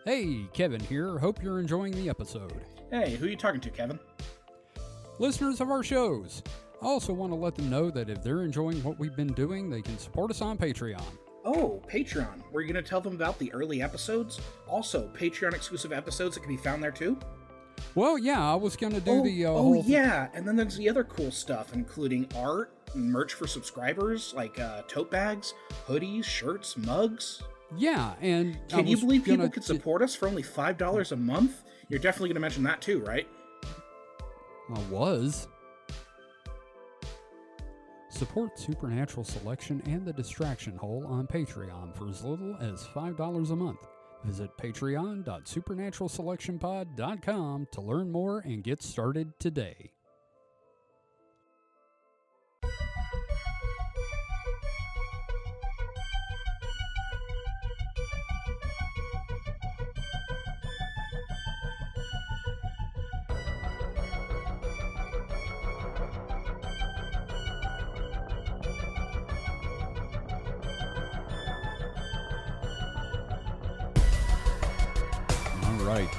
Hey, Kevin here. Hope you're enjoying the episode. Hey, who are you talking to, Kevin? Listeners of our shows, I also want to let them know that if they're enjoying what we've been doing, they can support us on Patreon. Oh, Patreon. Were you going to tell them about the early episodes? Also, Patreon-exclusive episodes that can be found there, too? Well, yeah, I was going to do the whole... yeah, and then there's the other cool stuff, including art, merch for subscribers, like tote bags, hoodies, shirts, mugs. Yeah, and... Can you believe people could support us for only $5 a month? You're definitely going to mention that, too, right? I was. Support Supernatural Selection and The Distraction Hole on Patreon for as little as $5 a month. Visit patreon.supernaturalselectionpod.com to learn more and get started today. Right,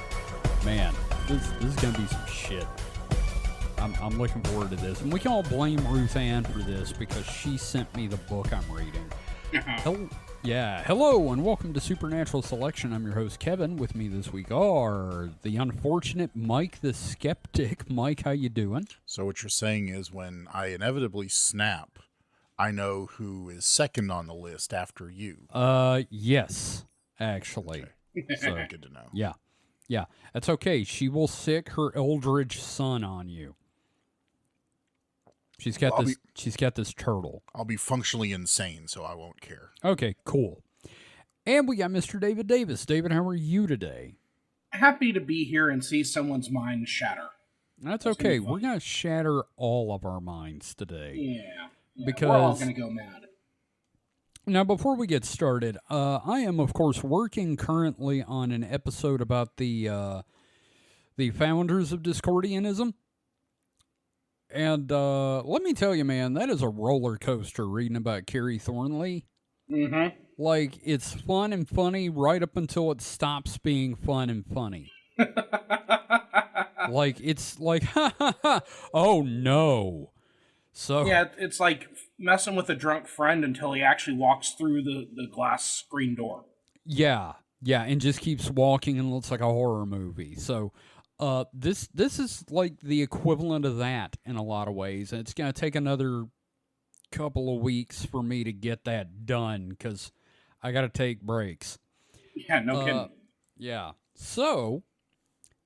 man, this is gonna be some shit. I'm looking forward to this, and we can all blame Ruth Ann for this because she sent me the book I'm reading. Hello and welcome to Supernatural Selection. I'm your host Kevin. With me this week are the unfortunate Mike the Skeptic. Mike, how you doing? So what you're saying is when I inevitably snap, I know who is second on the list after you. Yes, actually. Okay. So good to know. Yeah, that's okay. She will sick her eldritch son on you. She's got this turtle. I'll be functionally insane, so I won't care. Okay, cool. And we got Mr. David Davis. David, how are you today? Happy to be here and see someone's mind shatter. That's okay. We're going to shatter all of our minds today. Yeah. Because we're all going to go mad. Now, before we get started, I am, of course, working currently on an episode about the founders of Discordianism. And let me tell you, man, that is a roller coaster reading about Carrie Thornley. Mm-hmm. Like, it's fun and funny right up until it stops being fun and funny. Like, it's like, ha ha ha, oh no. So yeah, it's like messing with a drunk friend until he actually walks through the glass screen door. Yeah, and just keeps walking and looks like a horror movie. So this is like the equivalent of that in a lot of ways. And it's going to take another couple of weeks for me to get that done because I got to take breaks. Yeah, no kidding. Yeah. So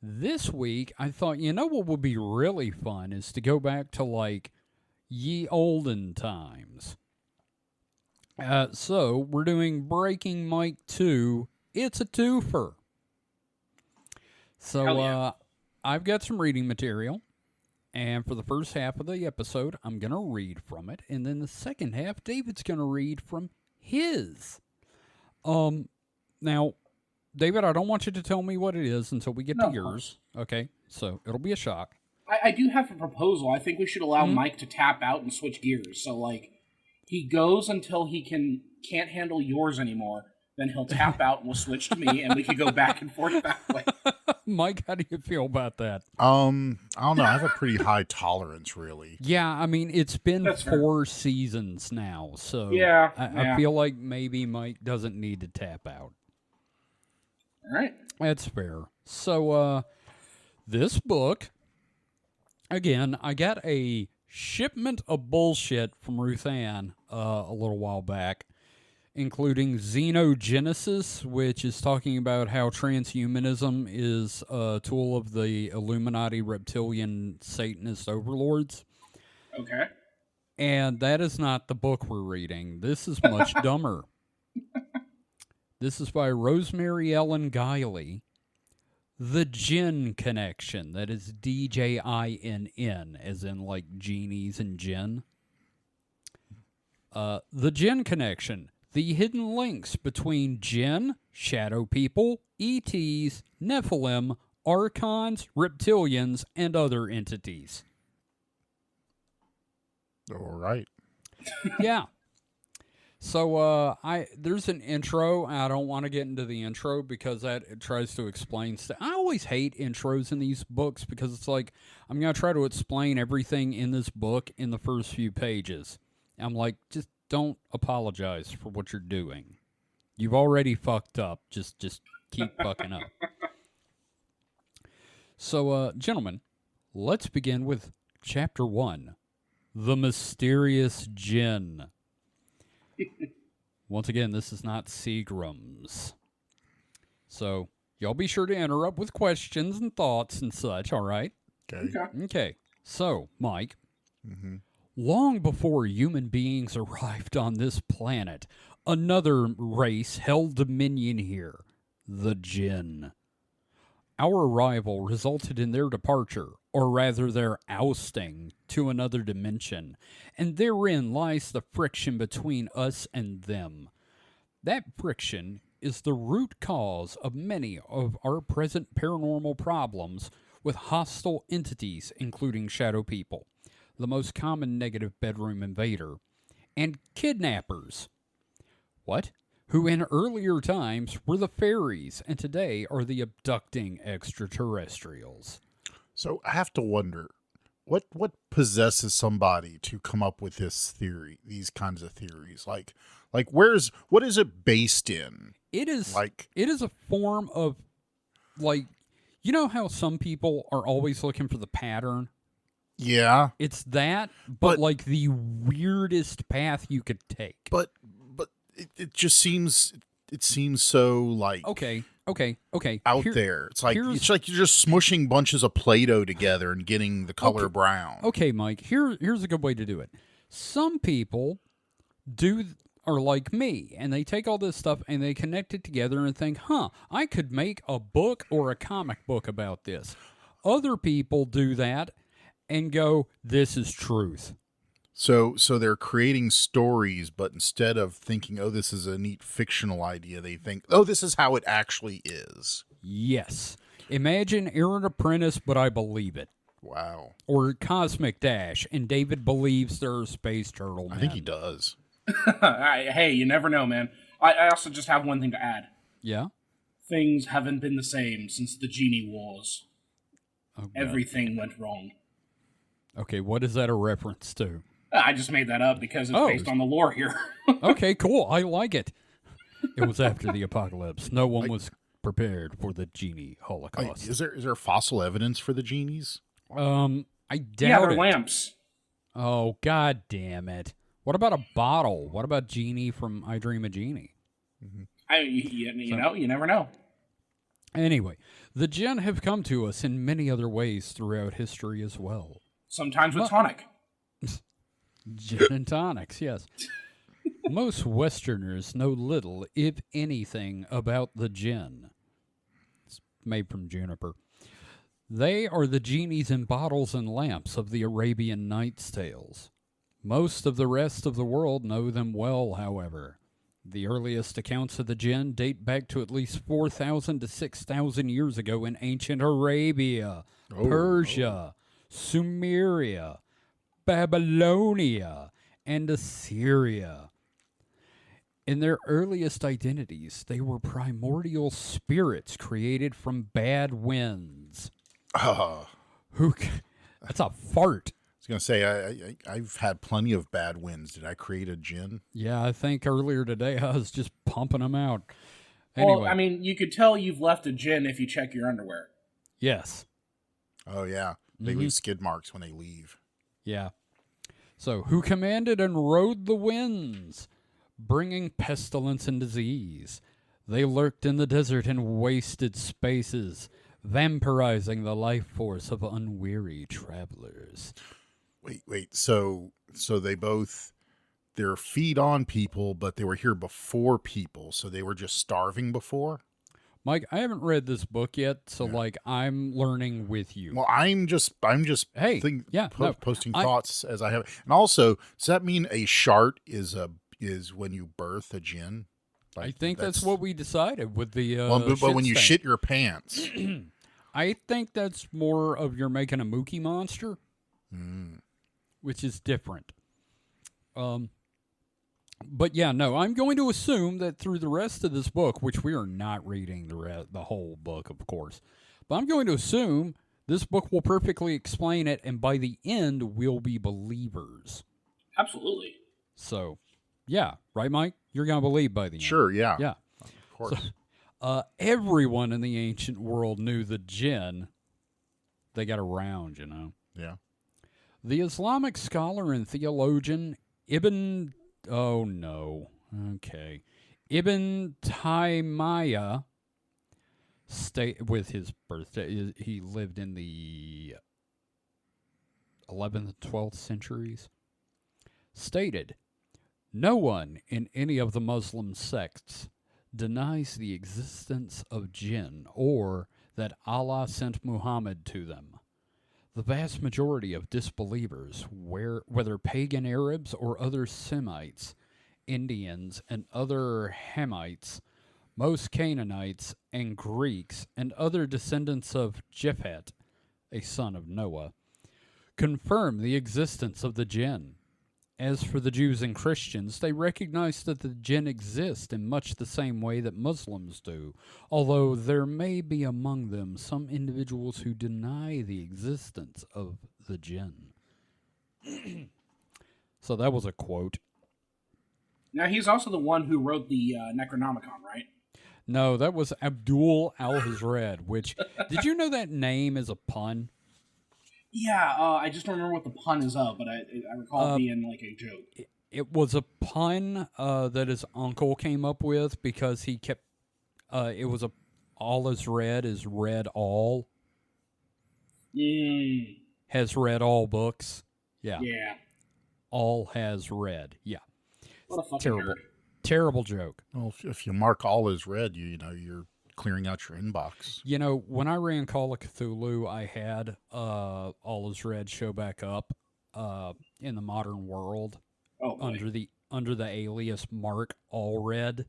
this week, I thought, you know what would be really fun is to go back to like ye olden times. So we're doing Breaking Mike 2. It's a twofer. So I've got some reading material, and for the first half of the episode, I'm going to read from it, and then the second half, David's going to read from his. Now, David, I don't want you to tell me what it is until we get to yours. Okay, so it'll be a shock. I do have a proposal. I think we should allow Mike to tap out and switch gears. So, like, he goes until he can't handle yours anymore. Then he'll tap out and we'll switch to me, and we could go back and forth that way. Mike, how do you feel about that? I don't know. I have a pretty high tolerance, really. Yeah, I mean, it's been That's 4 seasons now, so yeah, I feel like maybe Mike doesn't need to tap out. All right. That's fair. So, this book... Again, I got a shipment of bullshit from Ruth Ann a little while back, including Xenogenesis, which is talking about how transhumanism is a tool of the Illuminati reptilian Satanist overlords. Okay. And that is not the book we're reading. This is much dumber. This is by Rosemary Ellen Guiley. The Djinn Connection. That is D-J-I-N-N, as in like genies and jinn. The Djinn Connection. The hidden links between jinn, shadow people, ETs, Nephilim, archons, reptilians, and other entities. All right. Yeah. So there's an intro. I don't want to get into the intro because it tries to explain stuff. I always hate intros in these books because it's like I'm going to try to explain everything in this book in the first few pages. I'm like, just don't apologize for what you're doing. You've already fucked up. Just keep fucking up. So, gentlemen, let's begin with Chapter 1, The Mysterious Djinn. Once again, this is not Seagram's. So, y'all be sure to interrupt with questions and thoughts and such, all right? Okay. So, Mike, long before human beings arrived on this planet, another race held dominion here, the Djinn. Our arrival resulted in their departure, or rather their ousting, to another dimension, and therein lies the friction between us and them. That friction is the root cause of many of our present paranormal problems with hostile entities, including shadow people, the most common negative bedroom invader, and kidnappers. What? Who in earlier times were the fairies and today are the abducting extraterrestrials. So I have to wonder, what possesses somebody to come up with this theory, these kinds of theories? Like what is it based in? It is a form of, like, you know how some people are always looking for the pattern? Yeah. It's that, but like the weirdest path you could take. But it just seems so like okay out there. It's like you're just smushing bunches of Play-Doh together and getting the color brown. Okay, Mike. Here's a good way to do it. Some people are like me, and they take all this stuff and they connect it together and think, I could make a book or a comic book about this. Other people do that and go, this is truth. So they're creating stories, but instead of thinking, oh, this is a neat fictional idea, they think, oh, this is how it actually is. Yes. Imagine Aaron Apprentice, but I believe it. Wow. Or Cosmic Dash, and David believes there are space turtle men. I think he does. Hey, you never know, man. I also just have one thing to add. Yeah? Things haven't been the same since the Genie Wars. Oh, everything went wrong. Okay, what is that a reference to? I just made that up because it's based on the lore here. Okay, cool. I like it. It was after the apocalypse. No one was prepared for the genie holocaust. Is there fossil evidence for the genies? I doubt yeah, they're it. lamps. Oh, god damn it. What about a bottle? What about Genie from I Dream of Genie? Mm-hmm. You never know. Anyway, the Djinn have come to us in many other ways throughout history as well. Sometimes with tonic. Gin and tonics, yes. Most Westerners know little, if anything, about the Djinn. It's made from juniper. They are the genies in bottles and lamps of the Arabian Nights tales. Most of the rest of the world know them well, however. The earliest accounts of the Djinn date back to at least 4,000 to 6,000 years ago in ancient Arabia, Persia, Sumeria, Babylonia, and Assyria. In their earliest identities, they were primordial spirits created from bad winds. That's a fart. I was going to say, I've had plenty of bad winds. Did I create a djinn? Yeah, I think earlier today I was just pumping them out. Anyway. Well, I mean, you could tell you've left a djinn if you check your underwear. Yes. Oh, yeah. They leave skid marks when they leave. Yeah. So, who commanded and rode the winds, bringing pestilence and disease? They lurked in the desert and wasted spaces, vampirizing the life force of unweary travelers. Wait. So they're feed on people, but they were here before people, so they were just starving before? Mike, I haven't read this book yet, so I'm learning with you. Well, I'm just posting thoughts as I have. And also, does that mean a shart is when you birth a djinn? Like, I think that's what we decided with the but when you shit your pants. I think that's more of you're making a Mookie monster, which is different. But yeah, no, I'm going to assume that through the rest of this book, which we are not reading the whole book, of course, but I'm going to assume this book will perfectly explain it, and by the end, we'll be believers. Absolutely. So, yeah, right, Mike? You're going to believe by the end. Sure, yeah. Yeah. Of course. So, everyone in the ancient world knew the jinn. They got around, you know. Yeah. The Islamic scholar and theologian Ibn Taymiyyah with his birthday, he lived in the 11th and 12th centuries, stated, "No one in any of the Muslim sects denies the existence of jinn or that Allah sent Muhammad to them. The vast majority of disbelievers, whether pagan Arabs or other Semites, Indians, and other Hamites, most Canaanites and Greeks, and other descendants of Japhet, a son of Noah, confirm the existence of the jinn. As for the Jews and Christians, they recognize that the jinn exist in much the same way that Muslims do, although there may be among them some individuals who deny the existence of the jinn." So that was a quote. Now, he's also the one who wrote the Necronomicon, right? No, that was Abdul Al-Hazred, which, did you know that name is a pun? Yeah, I just don't remember what the pun is of, but I recall it being like a joke. It was a pun that his uncle came up with because he kept, it was all is read is read all. Has read all books. Yeah. Yeah. All has read. Yeah. What a fucking Terrible. nerd. Terrible joke. Well, if you mark all as red, you know you're clearing out your inbox. You know, when I ran Call of Cthulhu, I had All Is Red show back up in the modern world under the alias Mark Allred.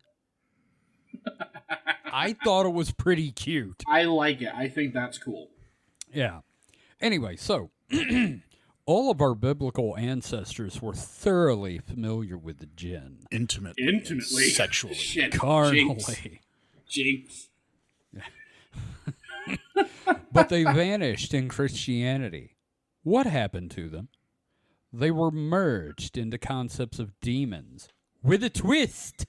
I thought it was pretty cute. I like it. I think that's cool. Yeah. Anyway, so all of our biblical ancestors were thoroughly familiar with the jinn. Intimately. Sexually. Shit. Carnally. Jinx. But they vanished in Christianity. What happened to them? They were merged into concepts of demons with a twist.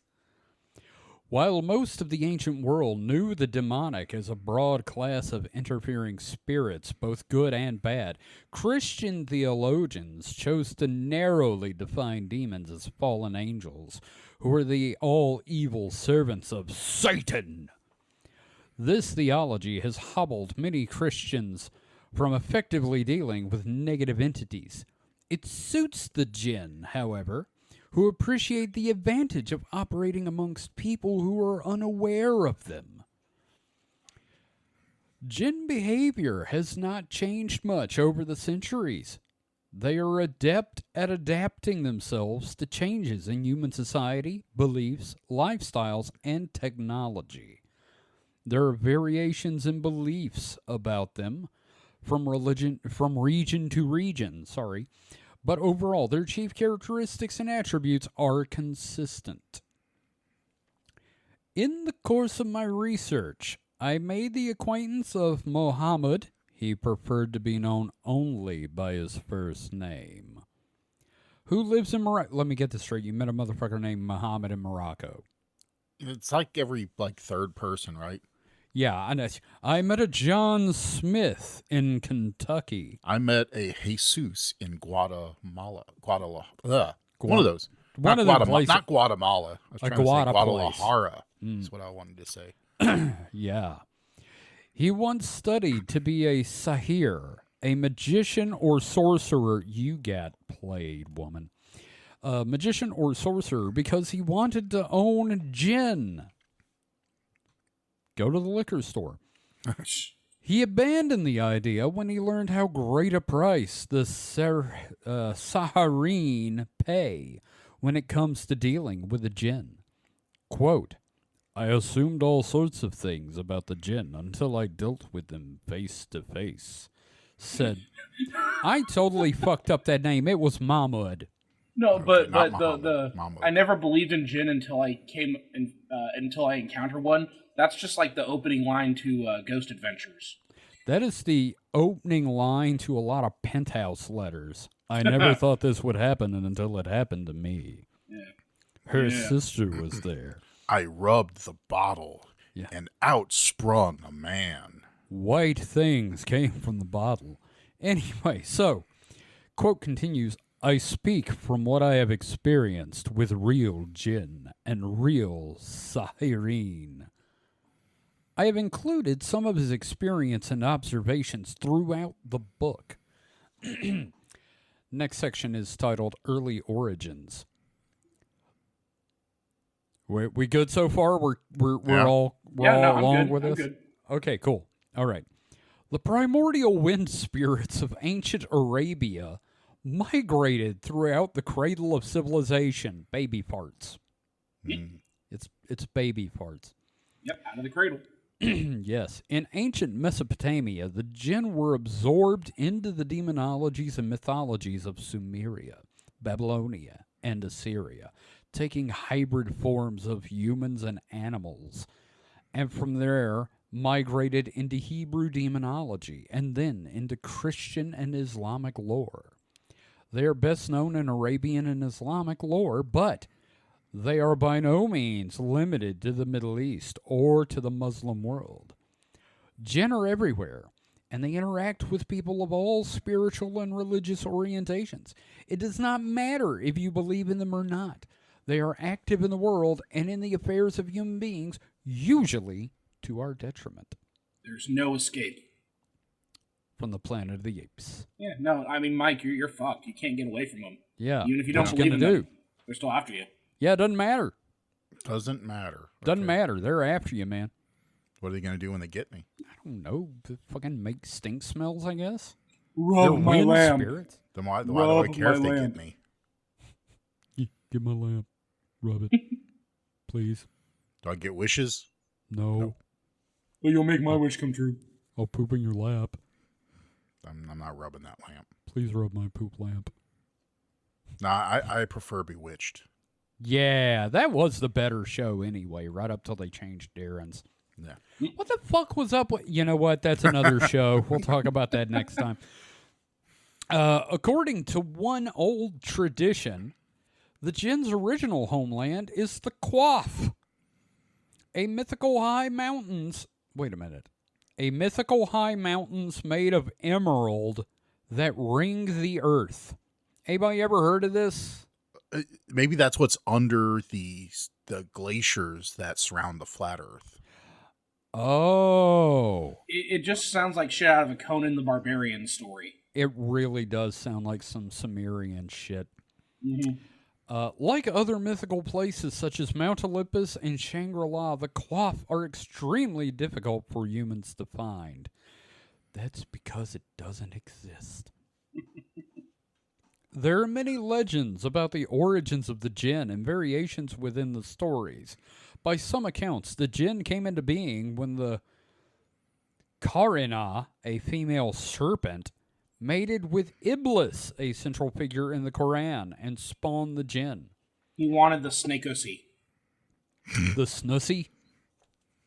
While most of the ancient world knew the demonic as a broad class of interfering spirits, both good and bad, Christian theologians chose to narrowly define demons as fallen angels, who are the all-evil servants of Satan. This theology has hobbled many Christians from effectively dealing with negative entities. It suits the jinn, however, who appreciate the advantage of operating amongst people who are unaware of them. Jinn behavior has not changed much over the centuries. They are adept at adapting themselves to changes in human society, beliefs, lifestyles, and technology. There are variations in beliefs about them from region to region, but overall, their chief characteristics and attributes are consistent. In the course of my research, I made the acquaintance of Mohammed. He preferred to be known only by his first name. Who lives in Morocco? Let me get this straight. You met a motherfucker named Mohammed in Morocco. It's like every third person, right? Yeah, I met a John Smith in Kentucky. I met a Jesus in Guatemala. One of those. One of them places. Not Guatemala. I was trying to say Guadalajara. That's what I wanted to say. Yeah. He once studied to be a sahir, a magician or sorcerer. You got played, woman. A magician or sorcerer because he wanted to own jinn. Go to the liquor store. He abandoned the idea when he learned how great a price the Saharine pay when it comes to dealing with the jinn. Quote, "I assumed all sorts of things about the jinn until I dealt with them face to face," said. I totally fucked up that name. It was Mahmud. No, Okay, but not the Mahmoud. I never believed in Jinn until I until I encountered one. That's just like the opening line to Ghost Adventures. That is the opening line to a lot of Penthouse letters. I never thought this would happen until it happened to me. Yeah. Her Yeah. sister was there. I rubbed the bottle, Yeah. and out sprung a man. White things came from the bottle. Anyway, so, quote continues, I speak from what I have experienced with real jinn and real siren. I have included some of his experience and observations throughout the book. Next section is titled Early Origins. We good so far? We're all along with I'm this? good. Okay, cool. All right. The primordial wind spirits of ancient Arabia migrated throughout the cradle of civilization. Baby farts. It's baby farts. Yep, out of the cradle. Yes. In ancient Mesopotamia, the jinn were absorbed into the demonologies and mythologies of Sumeria, Babylonia, and Assyria, taking hybrid forms of humans and animals, and from there migrated into Hebrew demonology and then into Christian and Islamic lore. They are best known in Arabian and Islamic lore, but they are by no means limited to the Middle East or to the Muslim world. Jinn are everywhere, and they interact with people of all spiritual and religious orientations. It does not matter if you believe in them or not. They are active in the world and in the affairs of human beings, usually to our detriment. There's no escape. From the Planet of the Apes. Yeah, no, I mean, Mike, you're fucked. You can't get away from them. Yeah. Even if you what don't you believe in gonna them, they're still after you. Yeah, it doesn't matter. Doesn't matter. Doesn't Okay. matter. They're after you, man. What are they going to do when they get me? I don't know. They fucking make stink smells, I guess. Rub They're my wind lamp. spirits. Then why do I Rub care if my they lamp. get me? Give my lamp. Rub it. Please. Do I get wishes? No. Well, you'll make my wish come true. I'll poop in your lap. I'm not rubbing that lamp. Please rub my poop lamp. Nah, I prefer Bewitched. Yeah, that was the better show anyway, right up till they changed Darren's. Yeah. What the fuck was up with... You know what? That's another show. We'll talk about that next time. According to one old tradition, the jinn's original homeland is the Quaff, a mythical high mountains... Wait a minute. A mythical high mountains made of emerald that ring the earth. Anybody ever heard of this? Maybe that's what's under the glaciers that surround the flat Earth. Oh. It just sounds like shit out of a Conan the Barbarian story. It really does sound like some Sumerian shit. Mm-hmm. Like other mythical places such as Mount Olympus and Shangri-La, the Quaff are extremely difficult for humans to find. That's because it doesn't exist. There are many legends about the origins of the jinn and variations within the stories. By some accounts, the jinn came into being when the Karina, a female serpent, mated with Iblis, a central figure in the Quran, and spawned the jinn. He wanted the Snakeosy. The Snussy?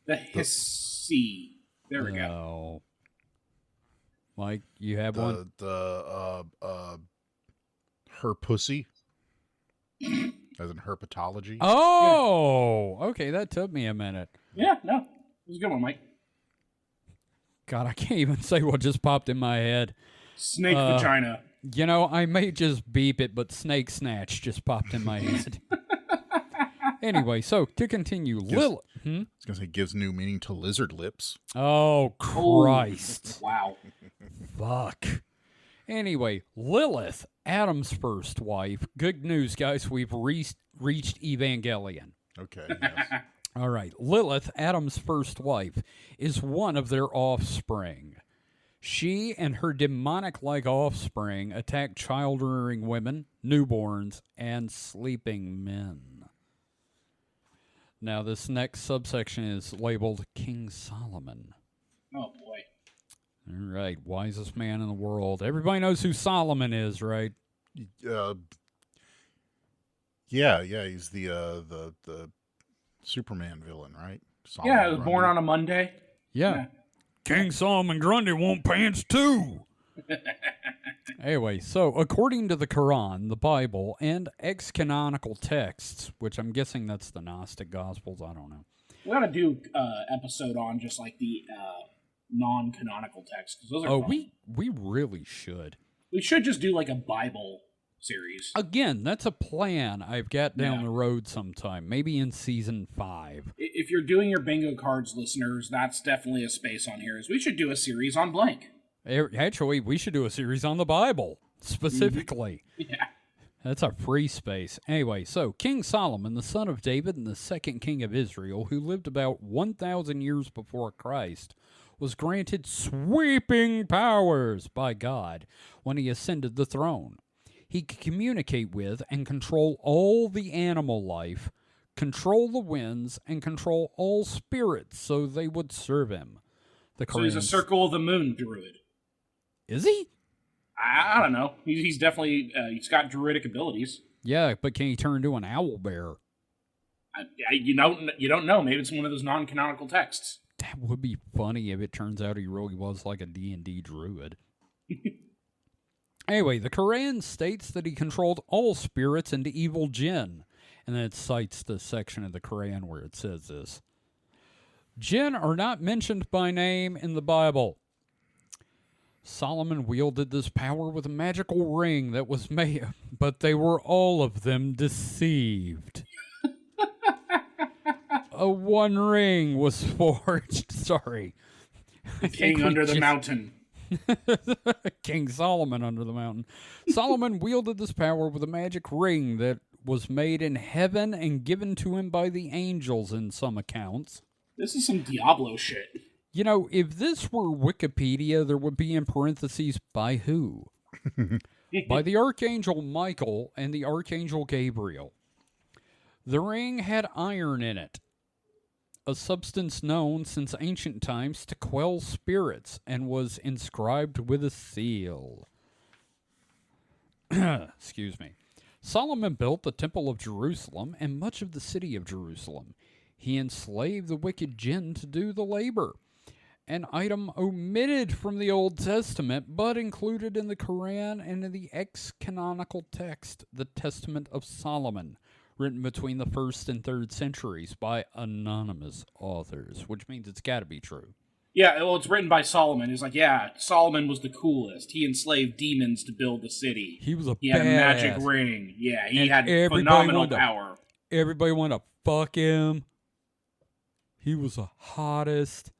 The Hissy. There we go. No. Mike, you have one? Her pussy, as in herpetology. Oh! Okay, that took me a minute. Yeah, no. It was a good one, Mike. God, I can't even say what just popped in my head. Snake vagina. You know, I may just beep it, but snake snatch just popped in my head. Anyway, so to continue, Lilith. I was going to say gives new meaning to lizard lips. Oh, Christ. Wow. Fuck. Anyway, Lilith, Adam's first wife. Good news, guys. We've reached Evangelion. Okay. Yes. All right. Lilith, Adam's first wife, is one of their offspring. She and her demonic-like offspring attack child-rearing women, newborns, and sleeping men. Now, this next subsection is labeled King Solomon. Oh, boy. All right, wisest man in the world. Everybody knows who Solomon is, right? Yeah, he's the Superman villain, right? Yeah, Solomon it was Grundy. born on a Monday. Yeah. King Solomon Grundy want pants too. Anyway, so according to the Quran, the Bible, and ex-canonical texts, which I'm guessing that's the Gnostic Gospels, I don't know. We gotta do episode on just like the non-canonical texts, because those are fun. we really should. We should just do like a Bible series. Again, that's a plan I've got down the road sometime, maybe in season 5. If you're doing your bingo cards, listeners, that's definitely a space on here. Is we should do a series on blank. Actually, we should do a series on the Bible, specifically. Yeah. That's a free space. Anyway, so King Solomon, the son of David and the second king of Israel, who lived about 1,000 years before Christ, was granted sweeping powers by God when he ascended the throne. He could communicate with and control all the animal life, control the winds, and control all spirits so they would serve him. So he's a Circle of the Moon druid. Is he? I don't know. He's definitely, he's got druidic abilities. Yeah, but can he turn into an owl bear? You don't know. Maybe it's one of those non-canonical texts. That would be funny if it turns out he really was like a D&D druid. Anyway, the Quran states that he controlled all spirits and evil jinn, and then it cites the section of the Quran where it says this. Jinn are not mentioned by name in the Bible. Solomon wielded this power with a magical ring that was made, but they were all of them deceived. A one ring was forged. Sorry. King under the mountain. King Solomon under the mountain. Solomon wielded this power with a magic ring that was made in heaven and given to him by the angels in some accounts. This is some Diablo shit. You know, if this were Wikipedia, there would be in parentheses, by who? By the Archangel Michael and the Archangel Gabriel. The ring had iron in it, a substance known since ancient times to quell spirits, and was inscribed with a seal. Excuse me. Solomon built the Temple of Jerusalem and much of the city of Jerusalem. He enslaved the wicked jinn to do the labor. An item omitted from the Old Testament, but included in the Quran and in the ex-canonical text, the Testament of Solomon, written between the 1st and 3rd centuries by anonymous authors, which means it's got to be true. Yeah, well, it's written by Solomon. It's like, yeah, Solomon was the coolest. He enslaved demons to build the city. He was He had a magic ring. Yeah, he had phenomenal power. Everybody wanted to fuck him. He was the hottest.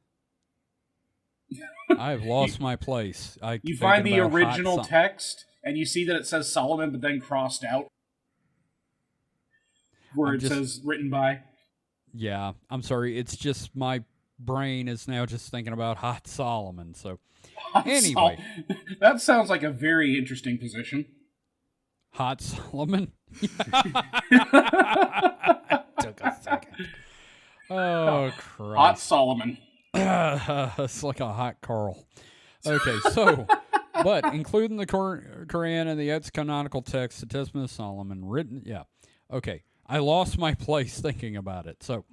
I've lost my place. You find the original text, and you see that it says Solomon, but then crossed out, where it says written by. Yeah, I'm sorry. It's just my brain is now just thinking about Hot Solomon. So, anyway. That sounds like a very interesting position. Hot Solomon? Took a second. Oh, Christ. Hot Solomon. It's like a hot Carl. Okay, so, but including the Quran and the ex-canonical text, the Testament of Solomon, written, yeah. Okay, I lost my place thinking about it. So,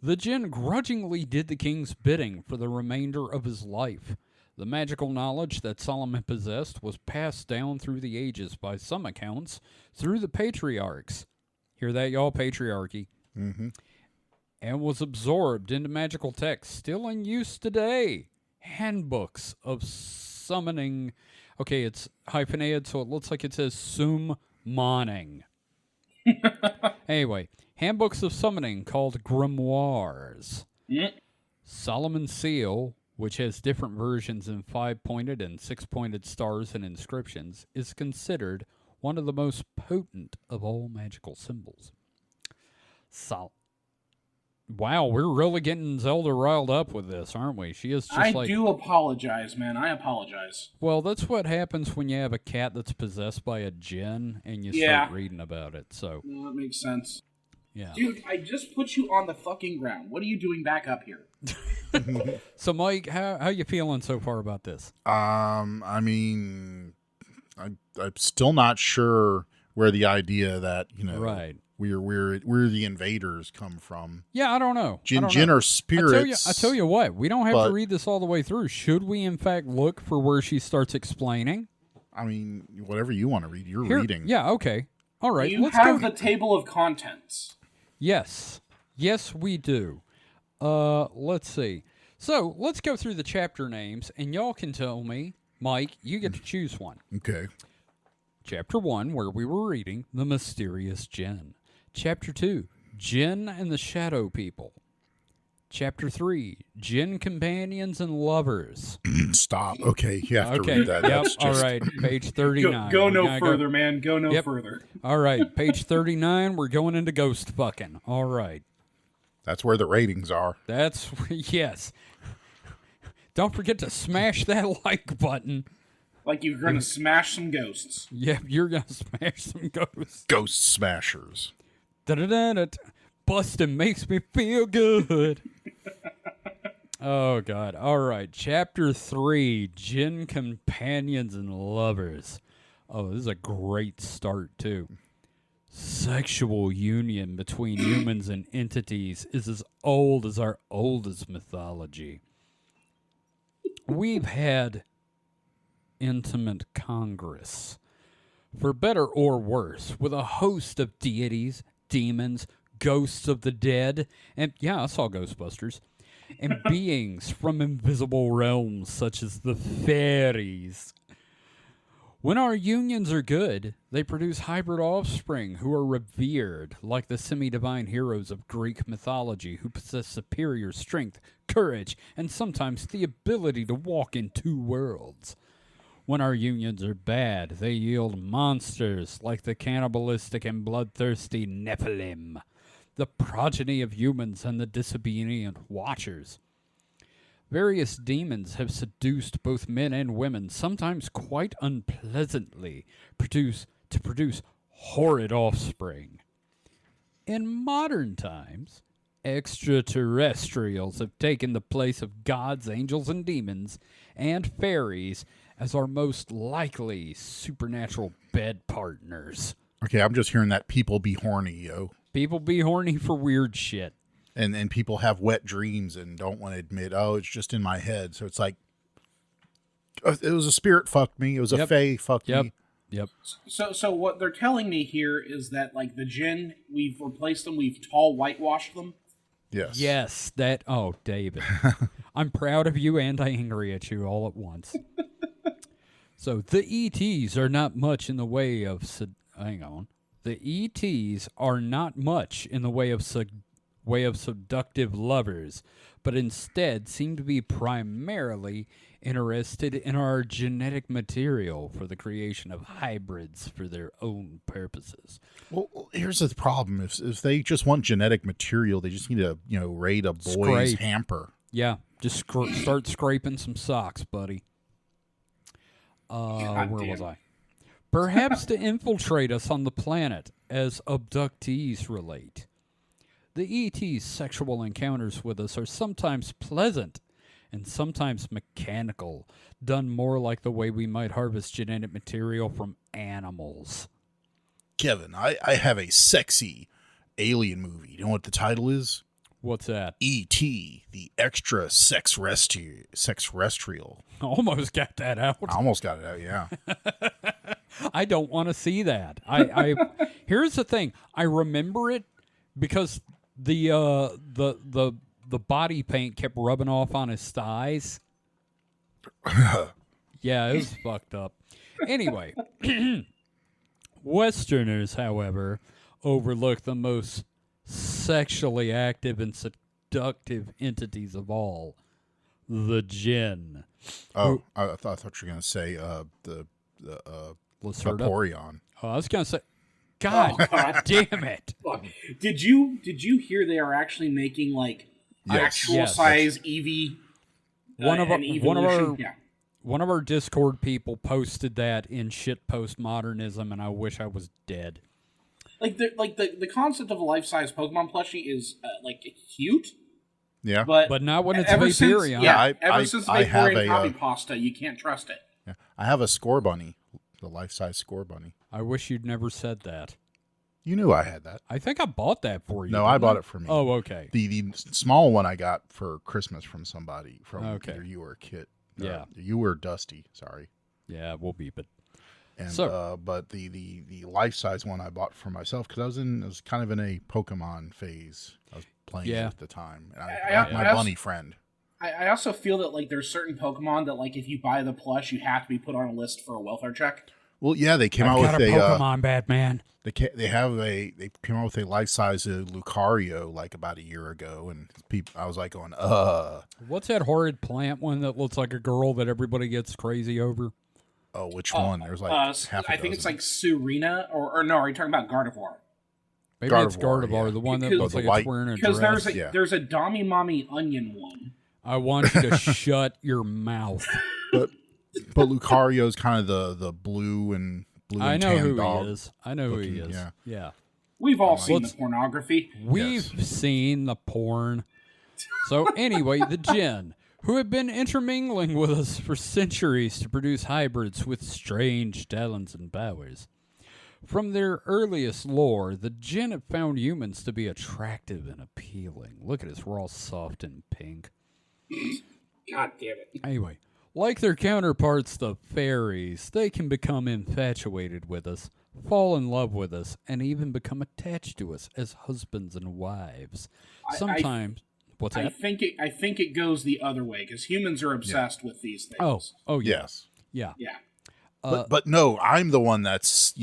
the jinn grudgingly did the king's bidding for the remainder of his life. The magical knowledge that Solomon possessed was passed down through the ages, by some accounts, through the patriarchs. Hear that, y'all? Patriarchy. Mm-hmm. And was absorbed into magical texts still in use today. Handbooks of summoning. Okay, it's hyphenated, so it looks like it says summoning. Anyway, handbooks of summoning called grimoires. Yep. Solomon's Seal, which has different versions in 5-pointed and 6-pointed stars and inscriptions, is considered one of the most potent of all magical symbols. Wow, we're really getting Zelda riled up with this, aren't we? She is just I do apologize, man. I apologize. Well, that's what happens when you have a cat that's possessed by a djinn and you start reading about it. So no, that makes sense. Yeah. Dude, I just put you on the fucking ground. What are you doing back up here? So, Mike, how you feeling so far about this? I mean, I'm still not sure where the idea that, right. where the invaders come from. Yeah, I don't know. Djinn are spirits. I tell you what, we don't have but- to read this all the way through. Should we, in fact, look for where she starts explaining? I mean, whatever you want to read, you're Here- reading. Yeah, okay. All right. You let's have go. the table of contents. Yes. Yes, we do. Let's see. So, let's go through the chapter names, and y'all can tell me, Mike, you get to choose one. Okay. Chapter 1, where we were reading The Mysterious Djinn. Chapter 2, Djinn and the Shadow People. Chapter 3, Djinn Companions and Lovers. Stop. Okay, you have to Okay, read that. yep, That's all just, right, page 39. Go We're no gonna further, man. Go no Yep. further. All right, page 39, we're going into ghost fucking. All right. That's where the ratings are. That's, yes. Don't forget to smash that like button. Like you're going to smash some ghosts. Yep, you're going to smash some ghosts. Ghost Smashers. Da-da-da-da. Bustin' makes me feel good. Oh, God. All right. Chapter 3, Djinn Companions and Lovers. Oh, this is a great start, too. Sexual union between humans and entities is as old as our oldest mythology. We've had intimate congress, for better or worse, with a host of deities, demons, ghosts of the dead, and yeah, I saw Ghostbusters, and beings from invisible realms such as the fairies. When our unions are good, they produce hybrid offspring who are revered like the semi-divine heroes of Greek mythology who possess superior strength, courage, and sometimes the ability to walk in two worlds. When our unions are bad, they yield monsters like the cannibalistic and bloodthirsty Nephilim, the progeny of humans and the disobedient Watchers. Various demons have seduced both men and women, sometimes quite unpleasantly, to produce horrid offspring. In modern times, extraterrestrials have taken the place of gods, angels, and demons, and fairies as our most likely supernatural bed partners. Okay, I'm just hearing that people be horny, yo. People be horny for weird shit. And people have wet dreams and don't want to admit, oh, it's just in my head. So it's like, it was a spirit fucked me. It was a fae fucked me. Yep. So what they're telling me here is that, like, the Djinn, we've replaced them, we've tall whitewashed them. Yes. Yes, that. Oh, David. I'm proud of you and angry at you all at once. So the ETs are not much in the way of. Hang on. The ETs are not much in the way of seductive lovers, but instead seem to be primarily interested in our genetic material for the creation of hybrids for their own purposes. Well, here's the problem: if they just want genetic material, they just need to raid a boy's Scrape. hamper. Yeah, just start scraping some socks, buddy. Where was I? Perhaps to infiltrate us on the planet, as abductees relate. The ET's sexual encounters with us are sometimes pleasant and sometimes mechanical, done more like the way we might harvest genetic material from animals. Kevin, I have a sexy alien movie. You know what the title is? What's that? E.T., the extra sexterrestrial. Almost got that out. I almost got it out, yeah. I don't want to see that. I here's the thing. I remember it because the body paint kept rubbing off on his thighs. Yeah, it was fucked up. Anyway, Westerners, however, overlook the most sexually active and seductive entities of all, the Djinn. Oh, I thought you were going to say the Lacerda? Vaporeon. Oh, I was going to say, God, damn it. Look, did you hear they are actually making, like, actual size Eevee? One of yeah. One of our Discord people posted that in shit postmodernism, and I wish I was dead. Like the concept of a life-size Pokemon plushie is like cute. Yeah, but not when it's ever Vaporeon. Since, ever since I have Vaporeon a copy pasta, you can't trust it. Yeah, I have a score bunny, the life-size score bunny. I wish you'd never said that. You knew I had that. I think I bought that for you. No, I bought it for me. Oh, okay. The small one I got for Christmas from somebody, from Okay. either you or Kit. Yeah. You were Dusty, sorry. Yeah, we'll beep it. And So- but the life size one I bought for myself because I was kind of in a Pokemon phase. I was playing it at the time. And my bunny friend. I also feel that like there's certain Pokemon that like if you buy the plush, you have to be put on a list for a welfare check. Well, yeah, they came I've out got with a Pokemon Batman. They came out with a life size Lucario like about a year ago, and I was like going, What's that horrid plant one that looks like a girl that everybody gets crazy over? Oh, which one? There's like half a I think dozen. it's like Serena, or no, are you talking about Gardevoir? Maybe it's Gardevoir, yeah. the one that Because- looks the like white- it's wearing a Because dress. there's a Dami Mommy Onion one. I want you to shut your mouth. but Lucario's kind of the blue and I know tan who dog. he is. I know who he looking, is. yeah. Yeah. We've all seen Let's- the pornography. We've seen the porn. So anyway, the Djinn, who have been intermingling with us for centuries to produce hybrids with strange talents and powers. From their earliest lore, the Djinn have found humans to be attractive and appealing. Look at us, we're all soft and pink. God damn it. Anyway, like their counterparts, the fairies, they can become infatuated with us, fall in love with us, and even become attached to us as husbands and wives. Sometimes, what's I that? think it goes the other way because humans are obsessed with these things. Oh, yeah. Yes. Yeah. Yeah. But no, I'm the one that's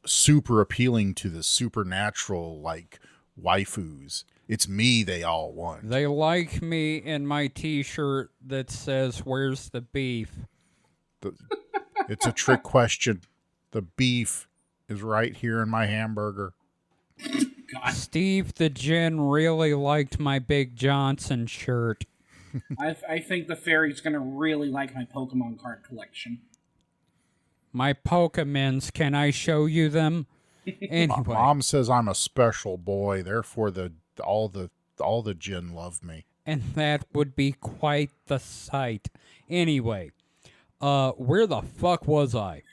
super appealing to the supernatural like waifus. It's me they all want. They like me in my t-shirt that says, "Where's the beef?" It's a trick question. The beef is right here in my hamburger. God, Steve the Djinn really liked my Big Johnson shirt. I think the fairy's gonna really like my Pokemon card collection. My Pokemons, can I show you them? Anyway, Mom says I'm a special boy, therefore all the Djinn love me. and that would be quite the sight. Anyway, where the fuck was I?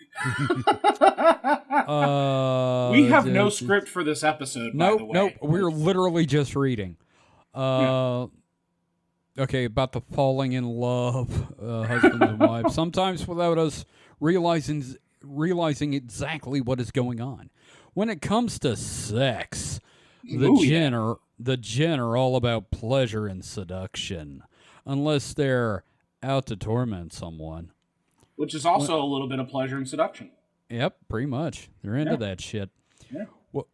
We have no script for this episode, by the way. Nope. We're literally just reading. Okay, about the falling in love, husbands and wives. Sometimes without us realizing exactly what is going on. When it comes to sex, the Djinn are all about pleasure and seduction, unless they're out to torment someone. Which is also a little bit of pleasure and seduction. Yep, pretty much. They're into that shit. Yeah.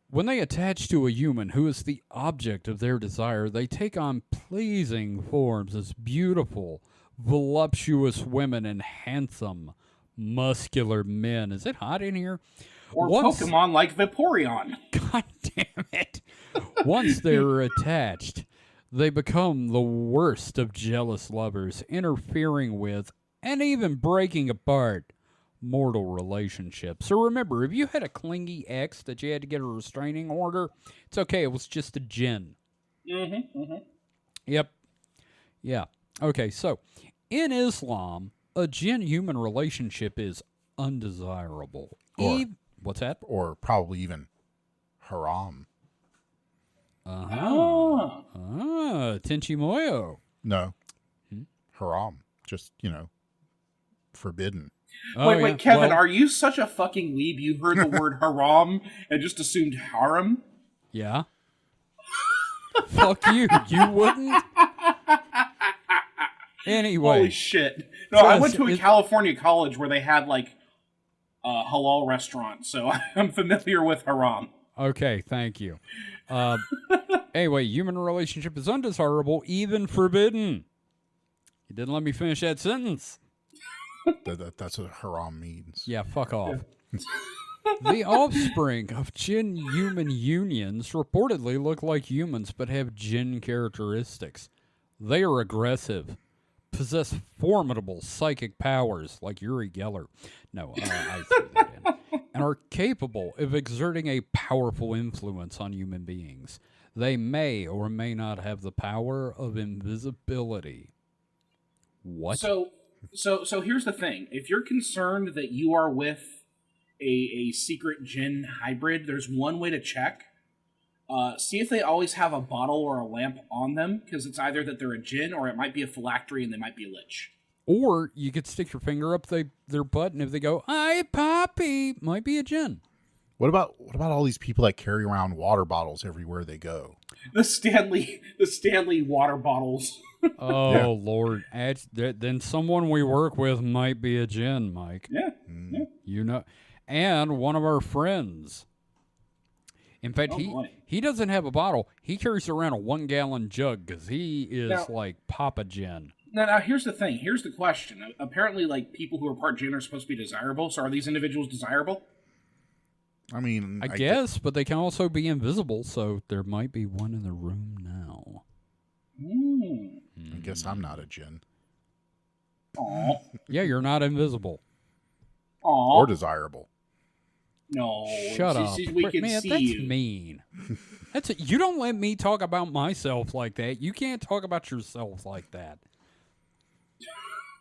When they attach to a human who is the object of their desire, they take on pleasing forms as beautiful, voluptuous women and handsome, muscular men. Is it hot in here? Or Pokemon like Vaporeon. God damn it. Once they're attached, they become the worst of jealous lovers, interfering with and even breaking apart mortal relationships. So remember, if you had a clingy ex that you had to get a restraining order, it's okay. It was just a Djinn. Yep. Yeah. Okay, so in Islam, a Djinn-human relationship is undesirable. What's that? Or probably even haram. Tenchi Moyo. No. Haram. Just, forbidden. Wait, yeah. Kevin, Well, are you such a fucking weeb? You heard the word haram and just assumed harem? Yeah. Fuck you. You wouldn't? Anyway. Holy shit. No, I went to a It- California college where they had, like, a halal restaurant, so I'm familiar with haram. Okay, thank you. Anyway, human relationship is undesirable, even forbidden. You didn't let me finish that sentence. That's what haram means. Yeah, fuck off. The offspring of Djinn-human unions reportedly look like humans but have Djinn characteristics. They are aggressive, possess formidable psychic powers like Uri Geller. No, I threw that in. And are capable of exerting a powerful influence on human beings. They may or may not have the power of invisibility. What? So here's the thing. If you're concerned that you are with a secret Djinn hybrid, there's one way to check. See if they always have a bottle or a lamp on them, because it's either that they're a Djinn or it might be a phylactery and they might be a lich. Or you could stick your finger up their butt, and if they go, "Hi, Poppy," might be a Djinn. What about all these people that carry around water bottles everywhere they go? The Stanley water bottles. Oh, Yeah. Lord. Then someone we work with might be a Djinn, Mike. Yeah. Yeah. You know. And one of our friends. In fact, he doesn't have a bottle. He carries around a 1-gallon jug because he is like Papa Djinn. Now, here's the thing. Here's the question. Apparently, like, people who are part Djinn are supposed to be desirable. So are these individuals desirable? I mean, I guess, but they can also be invisible, so there might be one in the room now. I guess I'm not a Djinn. Aw. Yeah, you're not invisible. Aw. Or desirable. No. Shut up. We can Man, see that's you. mean. You don't let me talk about myself like that. You can't talk about yourself like that.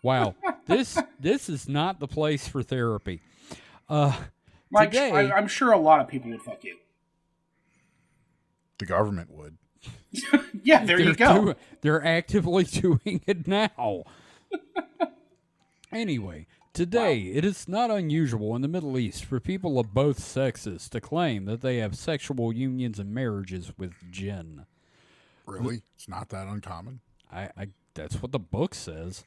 Wow. This is not the place for therapy. Mike, Today, I'm sure a lot of people would fuck you. The government would. Yeah, there you go. They're actively doing it now. Anyway, today it is not unusual in the Middle East for people of both sexes to claim that they have sexual unions and marriages with Djinn. Really? It's not that uncommon? That's what the book says.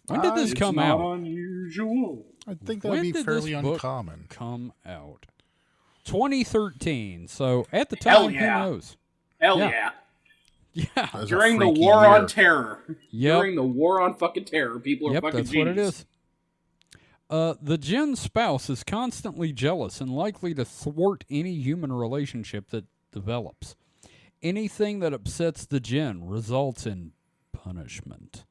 When did this come out? It's not unusual. I think that would be fairly book uncommon. come out? 2013. So at the Hell time, yeah. who knows? Hell Yeah. yeah. Yeah. That was a During the freaky war year. on terror. Yep. During the war on fucking terror, people are Yep, fucking that's genius. what it is. The Djinn spouse is constantly jealous and likely to thwart any human relationship that develops. Anything that upsets the Djinn results in punishment.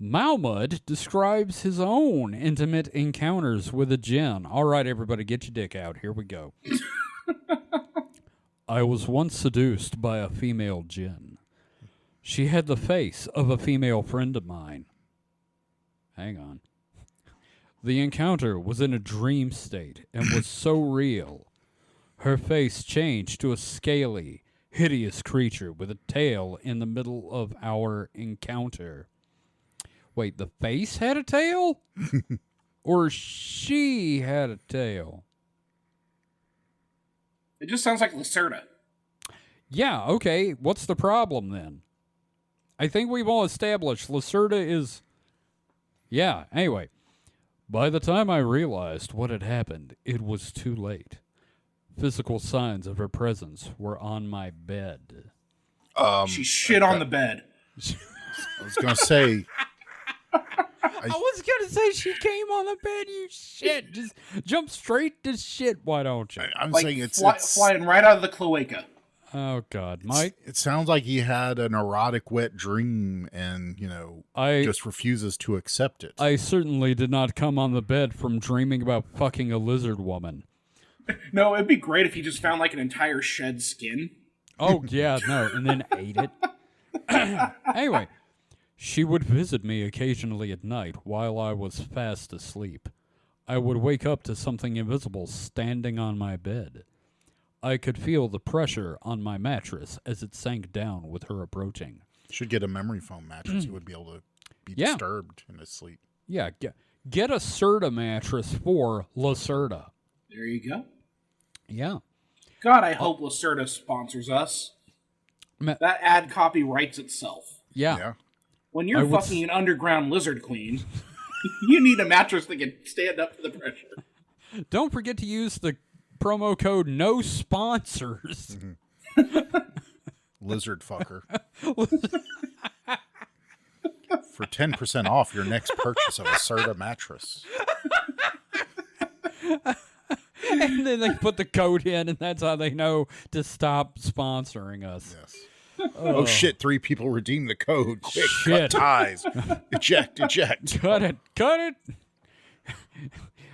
Mahmud describes his own intimate encounters with a Djinn. All right, everybody, get your dick out. Here we go. I was once seduced by a female Djinn. She had the face of a female friend of mine. Hang on. The encounter was in a dream state and was so real. Her face changed to a scaly, hideous creature with a tail in the middle of our encounter. Wait, the face had a tail? Or she had a tail? It just sounds like Lacerda. Yeah, okay. What's the problem then? I think we've all established Lacerda is... Yeah, anyway. By the time I realized what had happened, it was too late. Physical signs of her presence were on my bed. She shit on the bed. I was going to say... I was going to say she came on the bed, you shit. Just jump straight to shit, why don't you? I'm Like saying it's flying right out of the cloaca. Oh, God. Mike? It sounds like he had an erotic wet dream and, just refuses to accept it. I certainly did not come on the bed from dreaming about fucking a lizard woman. No, it'd be great if he just found like an entire shed skin. Oh, yeah, no, and then ate it. Anyway, she would visit me occasionally at night while I was fast asleep. I would wake up to something invisible standing on my bed. I could feel the pressure on my mattress as it sank down with her approaching. Should get a memory foam mattress. He would be able to be disturbed in his sleep. Yeah, get a Serta mattress for Lacerda. There you go. Yeah. God, I hope Lacerda sponsors us. That ad copyrights itself. Yeah. When you're fucking an underground lizard queen, you need a mattress that can stand up to the pressure. Don't forget to use the promo code no sponsors. Lizard fucker. For 10% off your next purchase of a Serta mattress. And then they put the code in, and that's how they know to stop sponsoring us. Yes. Oh shit, 3 people redeemed the code. Quick, Shit. cut ties. Eject. Cut it.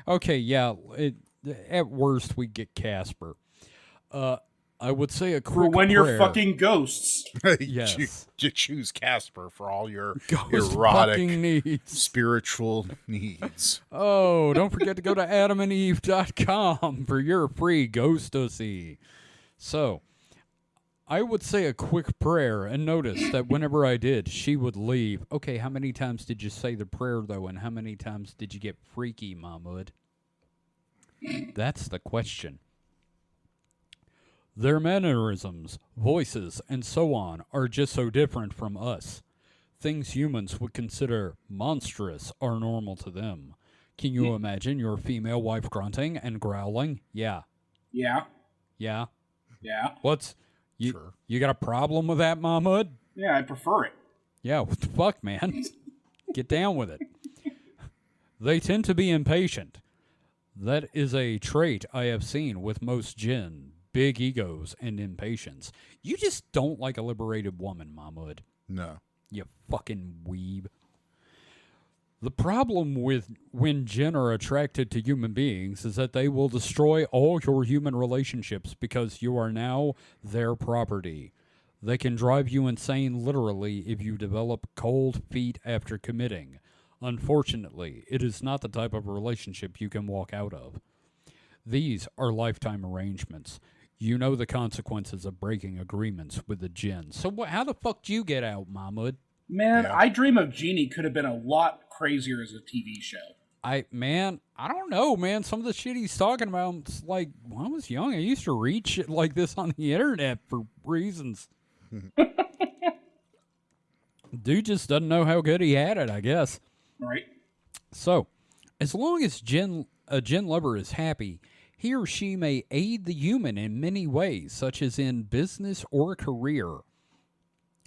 Okay, yeah. At worst, we get Casper. I would say a For quick when prayer. you're fucking ghosts. Yes. You choose Casper for all your Ghost erotic, fucking needs. spiritual needs. Oh, don't forget to go to adamandeve.com for your free ghostacy. So, I would say a quick prayer, and notice that whenever I did, she would leave. Okay, how many times did you say the prayer, though, and how many times did you get freaky, Mahmoud? That's the question. Their mannerisms, voices, and so on are just so different from us. Things humans would consider monstrous are normal to them. Can you imagine your female wife grunting and growling? Yeah. Yeah. Yeah. Yeah. Sure. You got a problem with that, Mahmoud? Yeah, I prefer it. Yeah, what the fuck, man? Get down with it. They tend to be impatient. That is a trait I have seen with most jinn. Big egos and impatience. You just don't like a liberated woman, Mahmoud. No. You fucking weeb. The problem with when jinn are attracted to human beings is that they will destroy all your human relationships because you are now their property. They can drive you insane literally if you develop cold feet after committing. Unfortunately, it is not the type of relationship you can walk out of. These are lifetime arrangements. You know the consequences of breaking agreements with the jinn. So how the fuck do you get out, Mahmoud? Man, Yeah. I Dream of Jeannie could have been a lot crazier as a TV show. I don't know, man. Some of the shit he's talking about, it's like, when I was young, I used to read shit like this on the internet for reasons. Dude just doesn't know how good he had it, I guess. Right? So, as long as a jinn lover is happy, he or she may aid the human in many ways, such as in business or career.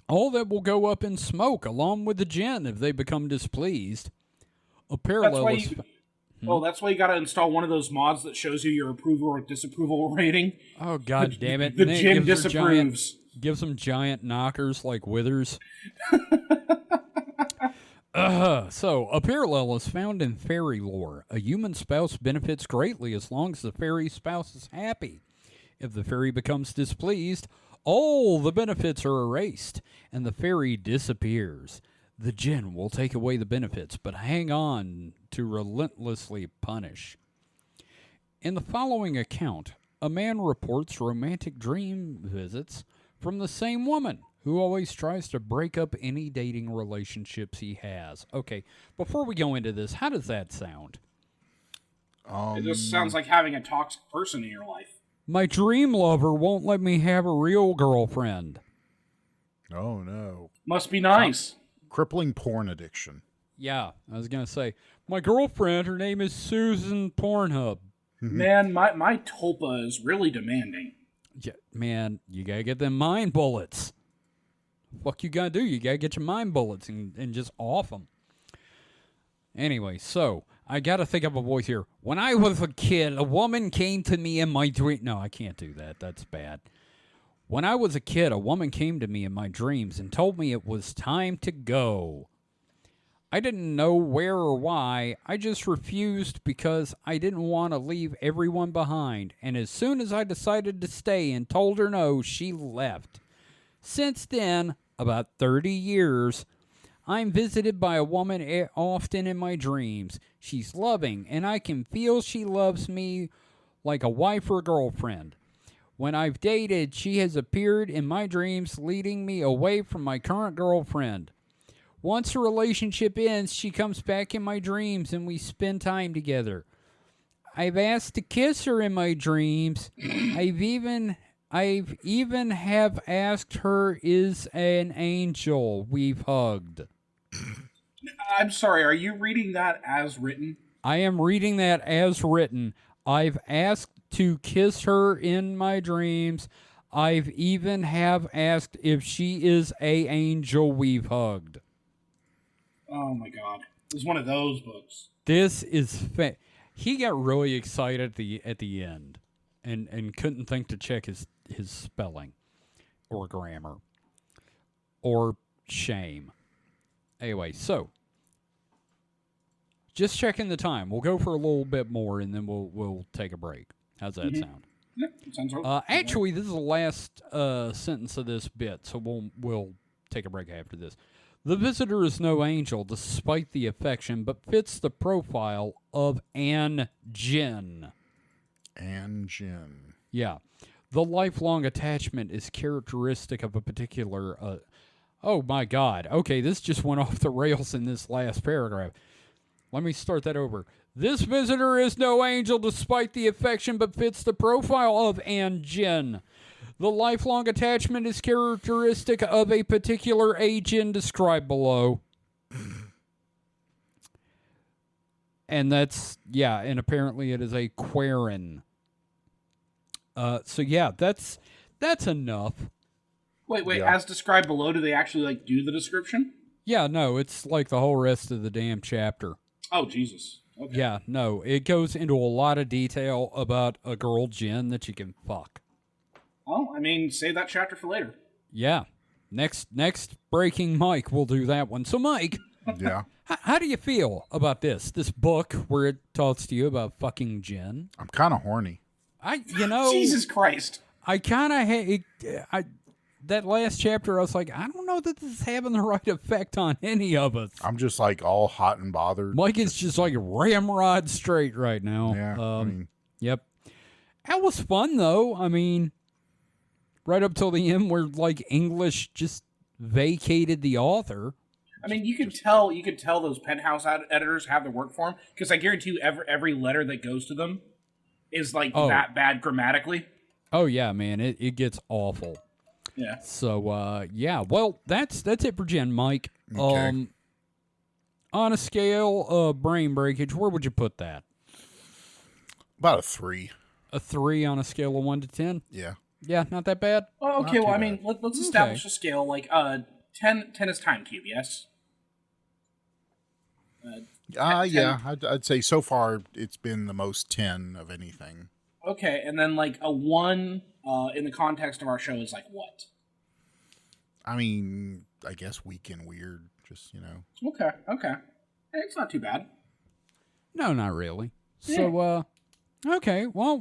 All that will go up in smoke along with the jinn if they become displeased. A parallel is... That's why you gotta install one of those mods that shows you your approval or disapproval rating. Oh, god damn it. The Nick jinn gives her disapproves. Gives them giant knockers like Withers. So, a parallel is found in fairy lore. A human spouse benefits greatly as long as the fairy spouse is happy. If the fairy becomes displeased, all the benefits are erased, and the fairy disappears. The jinn will take away the benefits, but hang on to relentlessly punish. In the following account, a man reports romantic dream visits from the same woman, who always tries to break up any dating relationships he has. Okay, before we go into this, how does that sound? It just sounds like having a toxic person in your life. My dream lover won't let me have a real girlfriend. Oh, no. Must be nice. Crippling porn addiction. Yeah, I was going to say, my girlfriend, her name is Susan Pornhub. Man, my tulpa is really demanding. Yeah, man, you got to get them mind bullets. Fuck you gotta do? You gotta get your mind bullets and just off them. Anyway, so I gotta think of a voice here. When I was a kid, a woman came to me in my dream. No, I can't do that. That's bad. When I was a kid, a woman came to me in my dreams and told me it was time to go. I didn't know where or why. I just refused because I didn't want to leave everyone behind. And as soon as I decided to stay and told her no, she left. Since then, about 30 years, I'm visited by a woman often in my dreams. She's loving, and I can feel she loves me like a wife or girlfriend. When I've dated, she has appeared in my dreams, leading me away from my current girlfriend. Once the relationship ends, she comes back in my dreams, and we spend time together. I've asked to kiss her in my dreams. I've even have asked her is an angel we've hugged. I'm sorry, are you reading that as written? I am reading that as written. I've asked to kiss her in my dreams. I've even have asked if she is a angel we've hugged. Oh my god. It was one of those books. This is he got really excited at the end and couldn't think to check his spelling or grammar or shame. Anyway, so just checking the time. We'll go for a little bit more and then we'll take a break. How's that sound? Yeah, sounds Actually, this is the last sentence of this bit, so we'll take a break after this. The visitor is no angel, despite the affection, but fits the profile of an Djinn. And Djinn. Yeah. The lifelong attachment is characteristic of a particular... oh, my God. Okay, this just went off the rails in this last paragraph. Let me start that over. This visitor is no angel, despite the affection, but fits the profile of an Djinn. The lifelong attachment is characteristic of a particular Djinn described below. And that's, yeah, and apparently it is a Quarren. So yeah, that's enough. Wait, Yeah. as described below, do they actually, like, do the description? Yeah, no, it's like the whole rest of the damn chapter. Oh, Jesus. Okay. Yeah, no, it goes into a lot of detail about a girl Djinn that you can fuck. Well, I mean, save that chapter for later. Yeah. Next Breaking Mike, we'll do that one. So, Mike, Yeah. how do you feel about this book where it talks to you about fucking Djinn? I'm kind of horny. Jesus Christ. I kind of hate... That last chapter, I was like, I don't know that this is having the right effect on any of us. I'm just like all hot and bothered. Mike is just like ramrod straight right now. Yeah. I mean, Yep. That was fun, though. I mean, right up till the end where, like, English just vacated the author. I mean, you could tell those Penthouse editors have their work for them, because I guarantee you every letter that goes to them is, like, that bad grammatically. Oh, yeah, man. It gets awful. Yeah. So, yeah. Well, that's it for Djinn, Mike. Okay. On a scale of brain breakage, where would you put that? about a 3. A 3 on a scale of 1 to 10? Yeah. Yeah, not that bad. Oh, okay, Not well, too I mean, let's establish a scale. Like, 10 is time cube, yes? Yeah, I'd say so far it's been the most 10 of anything. Okay, and then, like, a 1 in the context of our show is, like, what? I mean, I guess weak and weird, just, Okay. Hey, it's not too bad. No, not really. Yeah. So, okay. Well,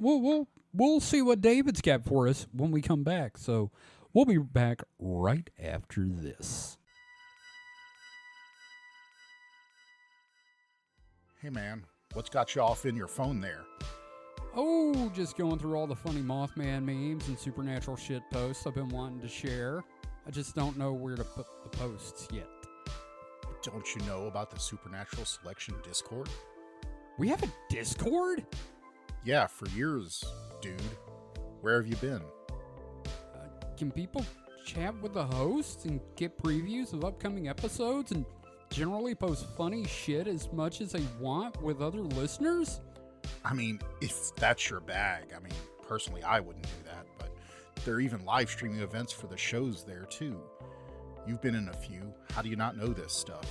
we'll see what David's got for us when we come back. So, we'll be back right after this. Hey man, what's got you off in your phone there? Oh, just going through all the funny Mothman memes and supernatural shit posts I've been wanting to share. I just don't know where to put the posts yet. Don't you know about the Supernatural Selection Discord? We have a Discord? Yeah, for years, dude. Where have you been? Can people chat with the hosts and get previews of upcoming episodes and generally post funny shit as much as they want with other listeners? I mean, if that's your bag. I mean, personally, I wouldn't do that, but there are even live streaming events for the shows there, too. You've been in a few. How do you not know this stuff?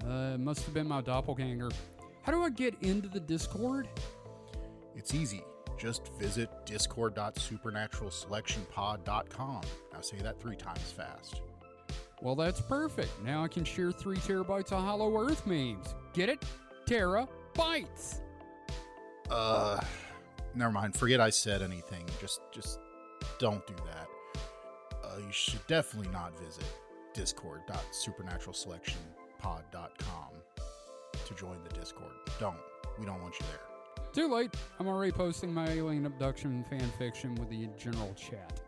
It must have been my doppelganger. How do I get into the Discord? It's easy. Just visit discord.supernaturalselectionpod.com. Now say that 3 times fast. Well, that's perfect. Now I can share 3 terabytes of Hollow Earth memes. Get it? Terabytes. Never mind. Forget I said anything. Just don't do that. You should definitely not visit discord.supernaturalselectionpod.com to join the Discord. We don't want you there. Too late. I'm already posting my alien abduction fan fiction with the general chat.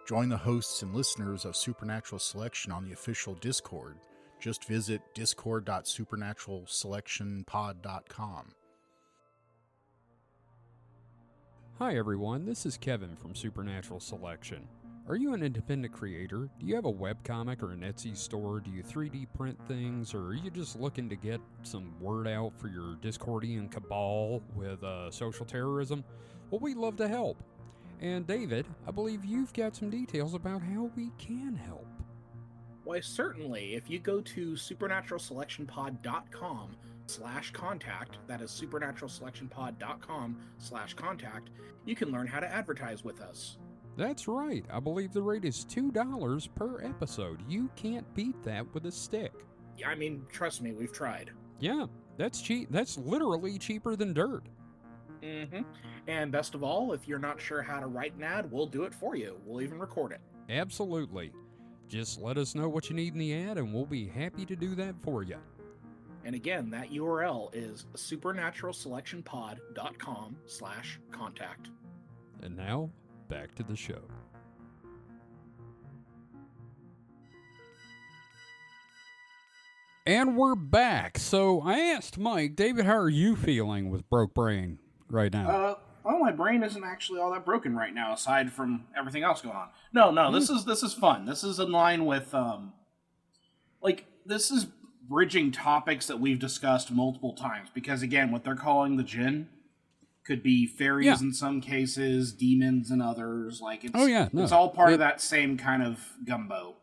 Join the hosts and listeners of Supernatural Selection on the official Discord. Just visit discord.supernaturalselectionpod.com. Hi everyone, this is Kevin from Supernatural Selection. Are you an independent creator? Do you have a webcomic or an Etsy store? Do you 3D print things? Or are you just looking to get some word out for your Discordian cabal with social terrorism? Well, we'd love to help. And David, I believe you've got some details about how we can help. Why, certainly. If you go to supernaturalselectionpod.com/contact, that is supernaturalselectionpod.com/contact, you can learn how to advertise with us. That's right. I believe the rate is $2 per episode. You can't beat that with a stick. Yeah, I mean, trust me, we've tried. Yeah, that's cheap. That's literally cheaper than dirt. Mm-hmm. And best of all, if you're not sure how to write an ad, we'll do it for you. We'll even record it. Absolutely. Just let us know what you need in the ad, and we'll be happy to do that for you. And again, that URL is supernaturalselectionpod.com/contact. And now, back to the show. And we're back. So I asked Mike, David, how are you feeling with broke brain right now? Well, my brain isn't actually all that broken right now, aside from everything else going on. No, this is fun. This is in line with this is bridging topics that we've discussed multiple times. Because again, what they're calling the Djinn could be fairies in some cases, demons in others. Like it's it's all part of that same kind of gumbo.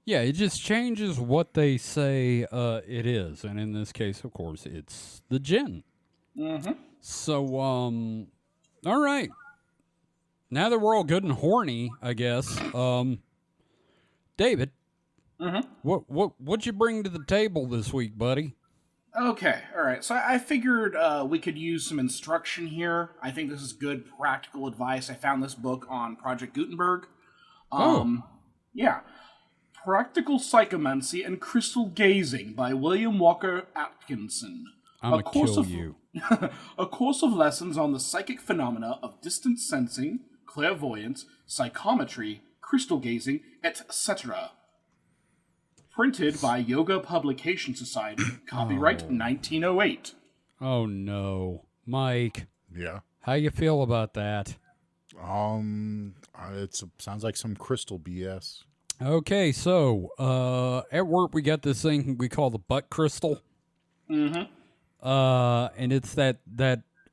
Yeah, it just changes what they say it is. And in this case, of course, it's the Djinn. Mm-hmm. So, all right. Now that we're all good and horny, I guess, David, what'd you bring to the table this week, buddy? Okay, all right. So I figured we could use some instruction here. I think this is good practical advice. I found this book on Project Gutenberg. Yeah. Practical Psychomancy and Crystal Gazing by William Walker Atkinson. I'm going to kill you. A course of lessons on the psychic phenomena of distant sensing, clairvoyance, psychometry, crystal gazing, etc. Printed by Yoga Publication Society. Copyright 1908. Oh, no. Mike. Yeah. How you feel about that? It sounds like some crystal BS. Okay, so at work we got this thing we call the butt crystal. Mm-hmm. And it's that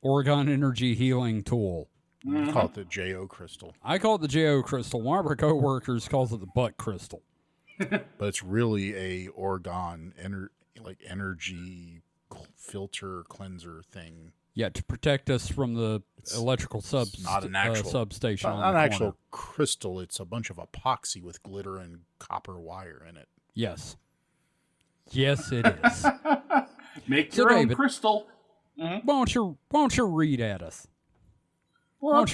Oregon energy healing tool. Mm-hmm. Call it the JO crystal. I call it the JO crystal. One of our coworkers calls it the butt crystal. But it's really a Oregon energy filter cleanser thing. Yeah, to protect us from the electrical substation. Not an actual crystal. It's a bunch of epoxy with glitter and copper wire in it. Yes. Yes, it is. Make your own crystal. Mm-hmm. Why don't you read at us? Well, I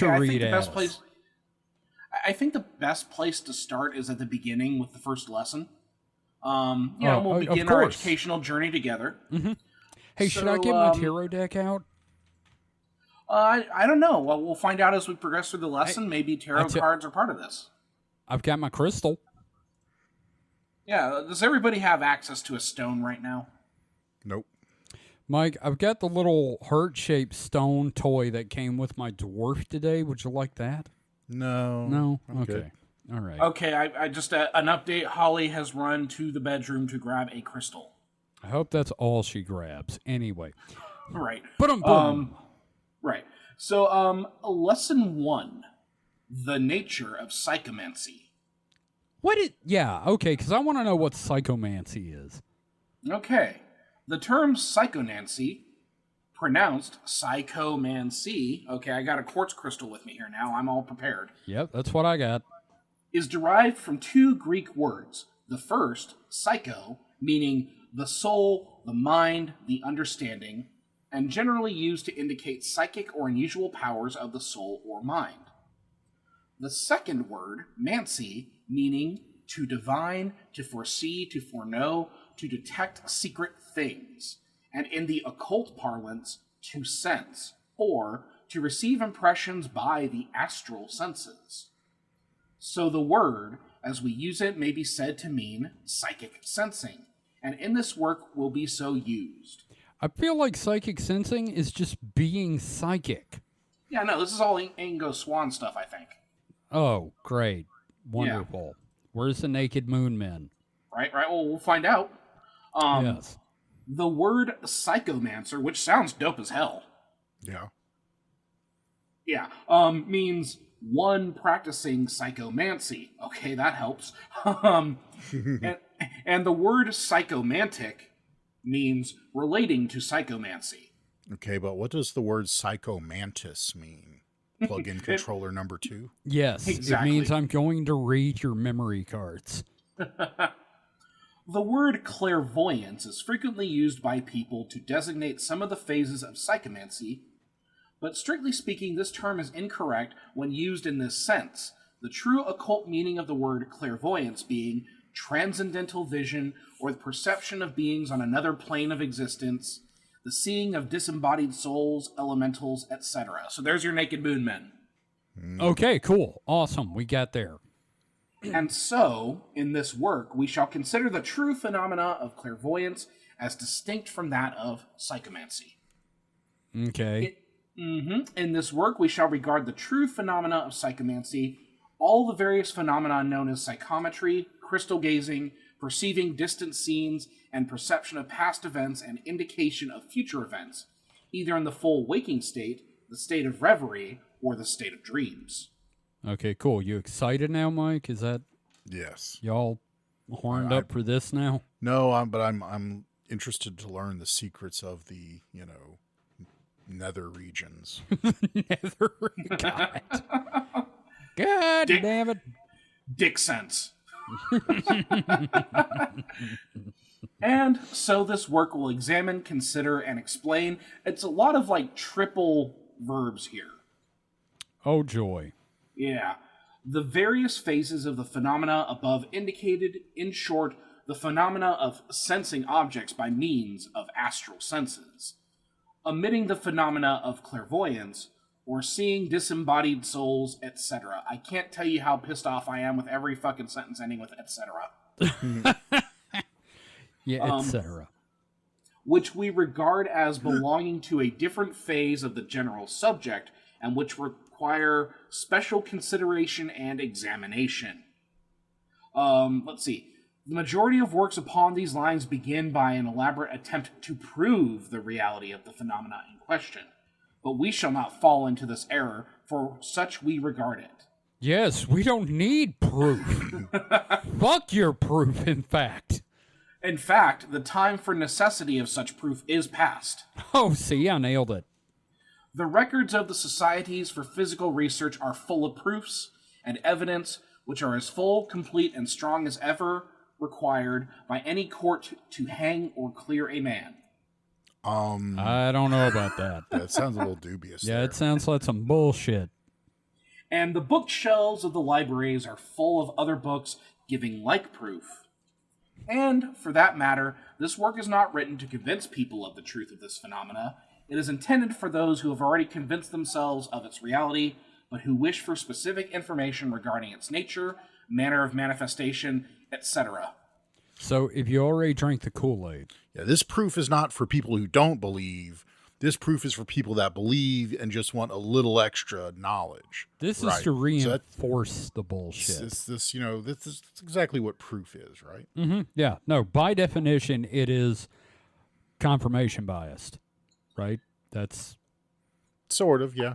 think the best place to start is at the beginning with the first lesson. We'll begin our educational journey together. Mm-hmm. Hey, should I get my tarot deck out? I don't know. Well, we'll find out as we progress through the lesson. Maybe tarot cards are part of this. I've got my crystal. Yeah. Does everybody have access to a stone right now? Nope. Mike, I've got the little heart-shaped stone toy that came with my dwarf today. Would you like that? No. No? Okay. Good. All right. Okay, I just, an update. Holly has run to the bedroom to grab a crystal. I hope that's all she grabs. Anyway. Right. Boom. Right. So, lesson 1, the nature of psychomancy. Okay, because I want to know what psychomancy is. Okay. The term psychonancy, pronounced psychomancy, okay, I got a quartz crystal with me here now, I'm all prepared. Yep, that's what I got. Is derived from 2 Greek words. The first, psycho, meaning the soul, the mind, the understanding, and generally used to indicate psychic or unusual powers of the soul or mind. The second word, mancy, meaning to divine, to foresee, to foreknow, to detect secret things, and in the occult parlance, to sense, or to receive impressions by the astral senses. So the word, as we use it, may be said to mean psychic sensing, and in this work will be so used. I feel like psychic sensing is just being psychic. Yeah, no, this is all Ingo Swan stuff, I think. Oh, great. Wonderful. Yeah. Where's the naked moon men? Right. Well, we'll find out. Yes. The word psychomancer, which sounds dope as hell. Yeah. Yeah. Means one practicing psychomancy. Okay, that helps. And the word psychomantic means relating to psychomancy. Okay, but what does the word psychomantis mean? Plug-in controller number 2? Yes, exactly. It means I'm going to read your memory cards. The word clairvoyance is frequently used by people to designate some of the phases of psychomancy, But strictly speaking, this term is incorrect when used in this sense. The true occult meaning of the word clairvoyance being transcendental vision or the perception of beings on another plane of existence, the seeing of disembodied souls, elementals, etc. So there's your naked moon men. Okay, cool. Awesome. We got there. And so, in this work, we shall consider the true phenomena of clairvoyance as distinct from that of psychomancy. Okay. In this work, we shall regard the true phenomena of psychomancy, all the various phenomena known as psychometry, crystal gazing, perceiving distant scenes, and perception of past events and indication of future events, either in the full waking state, the state of reverie, or the state of dreams. Okay, cool. You excited now, Mike? Is that Yes. y'all horned up for this now? No, but I'm interested to learn the secrets of the, nether regions. Nether. God. God damn it. Dick sense. And so this work will examine, consider, and explain. It's a lot of triple verbs here. Oh, joy. Yeah. The various phases of the phenomena above indicated, in short, the phenomena of sensing objects by means of astral senses, omitting the phenomena of clairvoyance, or seeing disembodied souls, etc. I can't tell you how pissed off I am with every fucking sentence ending with etc. Yeah, etc. Which we regard as belonging to a different phase of the general subject, and which require special consideration and examination. Let's see. The majority of works upon these lines begin by an elaborate attempt to prove the reality of the phenomena in question. But we shall not fall into this error, for such we regard it. Yes, we don't need proof. Fuck your proof, in fact. In fact, the time for necessity of such proof is past. Oh, see, I nailed it. The records of the societies for physical research are full of proofs and evidence which are as full, complete, and strong as ever required by any court to hang or clear a man. I don't know about that. That sounds a little dubious. Yeah, there. it sounds like some bullshit. And the bookshelves of the libraries are full of other books giving like proof. And, for that matter, this work is not written to convince people of the truth of this phenomena. It is intended for those who have already convinced themselves of its reality, but who wish for specific information regarding its nature, manner of manifestation, etc. So, if you already drank the Kool-Aid... Yeah, this proof is not for people who don't believe. This proof is for people that believe and just want a little extra knowledge. This right. is to reinforce the bullshit. This is exactly what proof is, right? Mm-hmm. Yeah. No, by definition, it is confirmation biased, right? That's... Sort of, yeah.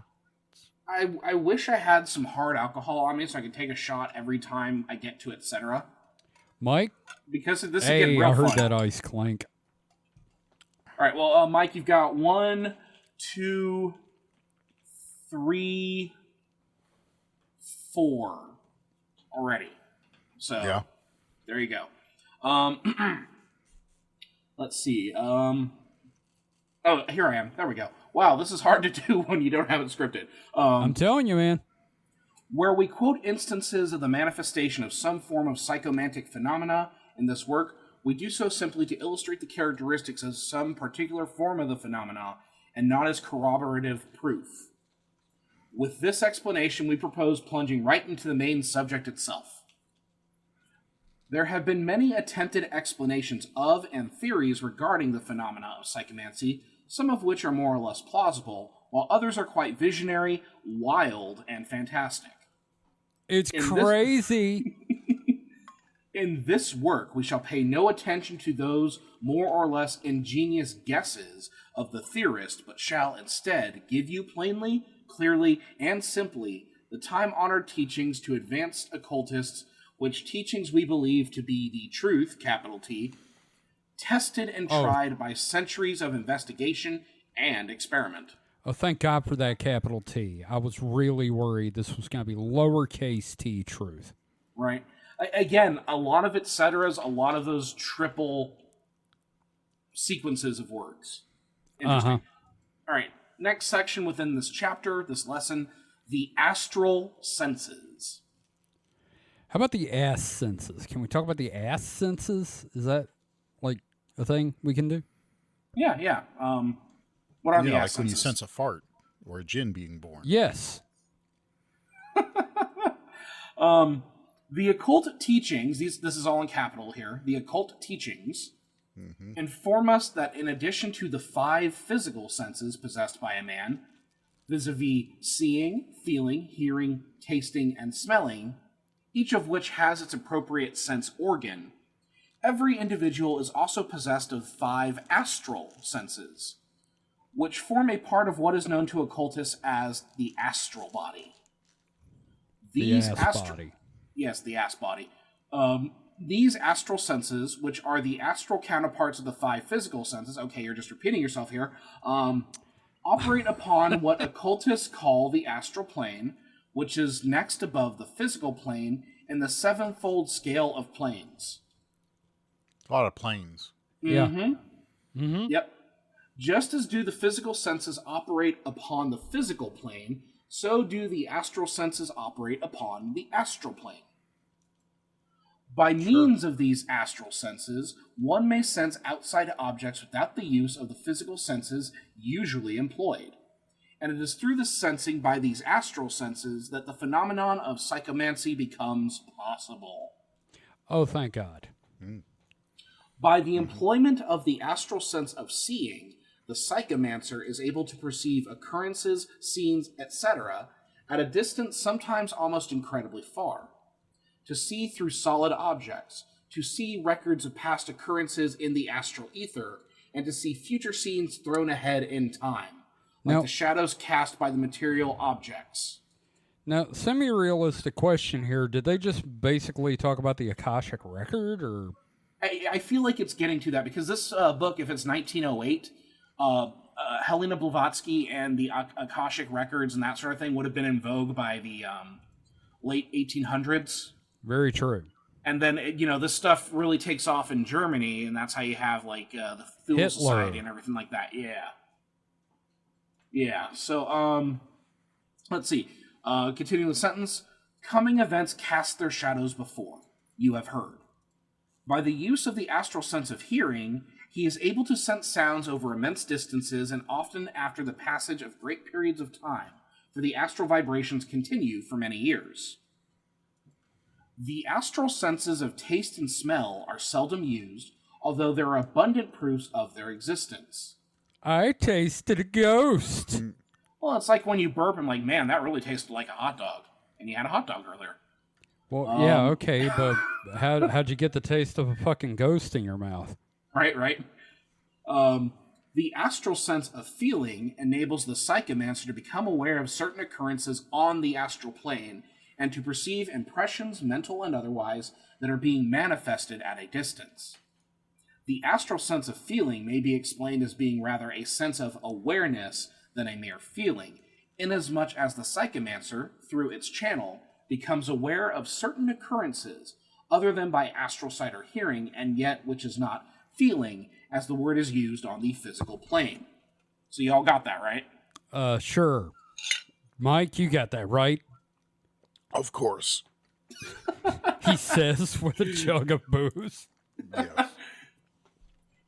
I wish I had some hard alcohol on me so I could take a shot every time I get to etc. Mike? Because this is hey, getting real I heard fun. that ice clink. All right, well, Mike, you've got 1, 2, 3, 4 already. So, Yeah. there you go. Let's see. Oh, here I am. There we go. Wow, this is hard to do when you don't have it scripted. I'm telling you, man. Where we quote instances of the manifestation of some form of psychomantic phenomena in this work, we do so simply to illustrate the characteristics of some particular form of the phenomena and not as corroborative proof. With this explanation, we propose plunging right into the main subject itself. There have been many attempted explanations of and theories regarding the phenomena of psychomancy, some of which are more or less plausible, while others are quite visionary, wild, and fantastic. It's crazy. In this work, we shall pay no attention to those more or less ingenious guesses of the theorist, but shall instead give you plainly, clearly, and simply the time-honored teachings to advanced occultists, which teachings we believe to be the truth, capital T, tested and tried by centuries of investigation and experiment. Oh, thank God for that capital T. I was really worried this was going to be lowercase t truth. Right. Again, a lot of et ceteras, a lot of those triple sequences of words. Interesting. All right. Next section within this chapter, this lesson, the astral senses. How about the ass senses? Can we talk about the ass senses? Is that like a thing we can do? Yeah. What are the like ass when you senses? sense a fart or a djinn being born. Yes. The occult teachings, this is all in capital here, the occult teachings inform us that in addition to the 5 physical senses possessed by a man, vis-a-vis seeing, feeling, hearing, tasting, and smelling, each of which has its appropriate sense organ, every individual is also possessed of 5 astral senses, which form a part of what is known to occultists as the astral body. These the ass body. Yes, the ass body. These astral senses, which are the astral counterparts of the 5 physical senses, okay, you're just repeating yourself here, operate upon what occultists call the astral plane, which is next above the physical plane in the 7-fold scale of planes. A lot of planes. Yeah. Yep. Just as do the physical senses operate upon the physical plane, so do the astral senses operate upon the astral plane. By means of these astral senses, one may sense outside objects without the use of the physical senses usually employed. And it is through the sensing by these astral senses that the phenomenon of psychomancy becomes possible. Oh, thank God. By the employment of the astral sense of seeing, the psychomancer is able to perceive occurrences, scenes, etc., at a distance sometimes almost incredibly far. To see through solid objects, to see records of past occurrences in the astral ether, and to see future scenes thrown ahead in time, like the shadows cast by the material objects. Now, semi-realistic question here. Did they just basically talk about the Akashic record, or... I feel like it's getting to that, because this book, if it's 1908, Helena Blavatsky and the Akashic records and that sort of thing would have been in vogue by the late 1800s. Very true. And then, this stuff really takes off in Germany, and that's how you have, like, the Thule Society and everything like that. Yeah. So, let's see. Continuing the sentence. Coming events cast their shadows before, you have heard. By the use of the astral sense of hearing, he is able to sense sounds over immense distances and often after the passage of great periods of time, for the astral vibrations continue for many years. The astral senses of taste and smell are seldom used, although there are abundant proofs of their existence. I tasted a ghost. Well, it's like when you burp and like, man, that really tasted like a hot dog. And you had a hot dog earlier. Well, yeah, okay, but how'd you get the taste of a fucking ghost in your mouth? Right. The astral sense of feeling enables the psychomancer to become aware of certain occurrences on the astral plane and to perceive impressions, mental and otherwise, that are being manifested at a distance. The astral sense of feeling may be explained as being rather a sense of awareness than a mere feeling, inasmuch as the psychomancer, through its channel, becomes aware of certain occurrences other than by astral sight or hearing, and yet which is not feeling, as the word is used on the physical plane. So you all got that, right? Sure. Mike, you got that right? Of course. He says with a jug of booze. Yes.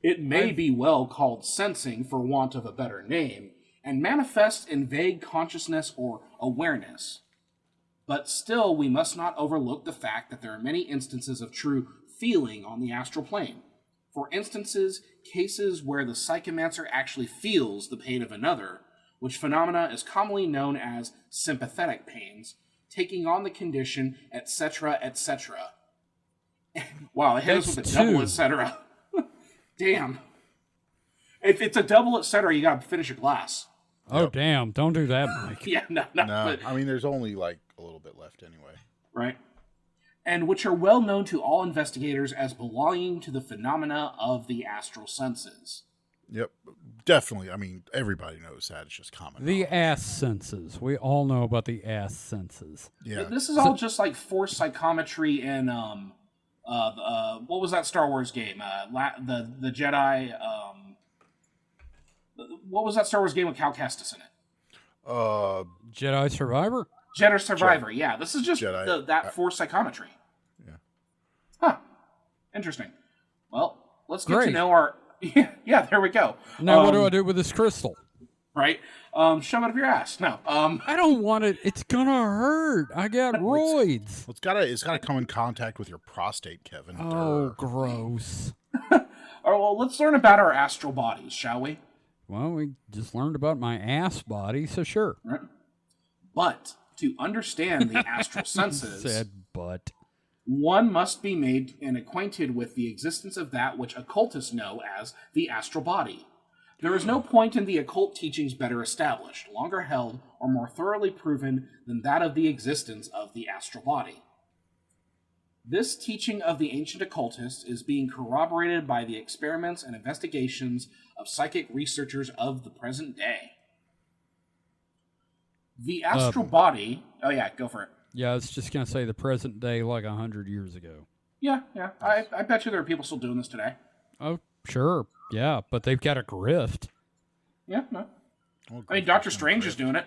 It may be well called sensing for want of a better name, and manifests in vague consciousness or awareness. But still, we must not overlook the fact that there are many instances of true feeling on the astral plane. For instances, cases where the psychomancer actually feels the pain of another, which phenomena is commonly known as sympathetic pains, taking on the condition, etc., etc. Wow, it hit us with a double, etc. Damn. If it's a double, etc., you gotta finish a glass. Oh, damn. Don't do that, Mike. Yeah, no. No, I mean, there's only like a little bit left anyway. Right. And which are well known to all investigators as belonging to the phenomena of the astral senses. Yep, definitely. I mean, everybody knows that. It's just common. The ass senses. We all know about the ass senses. Yeah. This is all just like forced psychometry in what was that Star Wars game? The Jedi. What was that Star Wars game with Cal Kestis in it? Jedi Survivor? Jedi Survivor, yeah. This is just Jedi. that Force psychometry. Yeah. Huh. Interesting. Well, let's get to Great. know our... Yeah, there we go. Now what do I do with this crystal? Right? Shove it up your ass. No. I don't want it. It's gonna hurt. I got roids. Well, it's gotta come in contact with your prostate, Kevin. Oh, gross. All right, well, let's learn about our astral bodies, shall we? Well, we just learned about my ass body, so sure. Right. But to understand the astral senses, Said but. one must be made and acquainted with the existence of that which occultists know as the astral body. There is no point in the occult teachings better established, longer held, or more thoroughly proven than that of the existence of the astral body. This teaching of the ancient occultists is being corroborated by the experiments and investigations of psychic researchers of the present day. The astral body... Oh yeah, go for it. Yeah, I was just gonna say the present day, like 100 years ago. Yeah. I bet you there are people still doing this today. Oh, sure. Yeah, but they've got a grift. Yeah, no. I mean, Doctor Strange is doing it.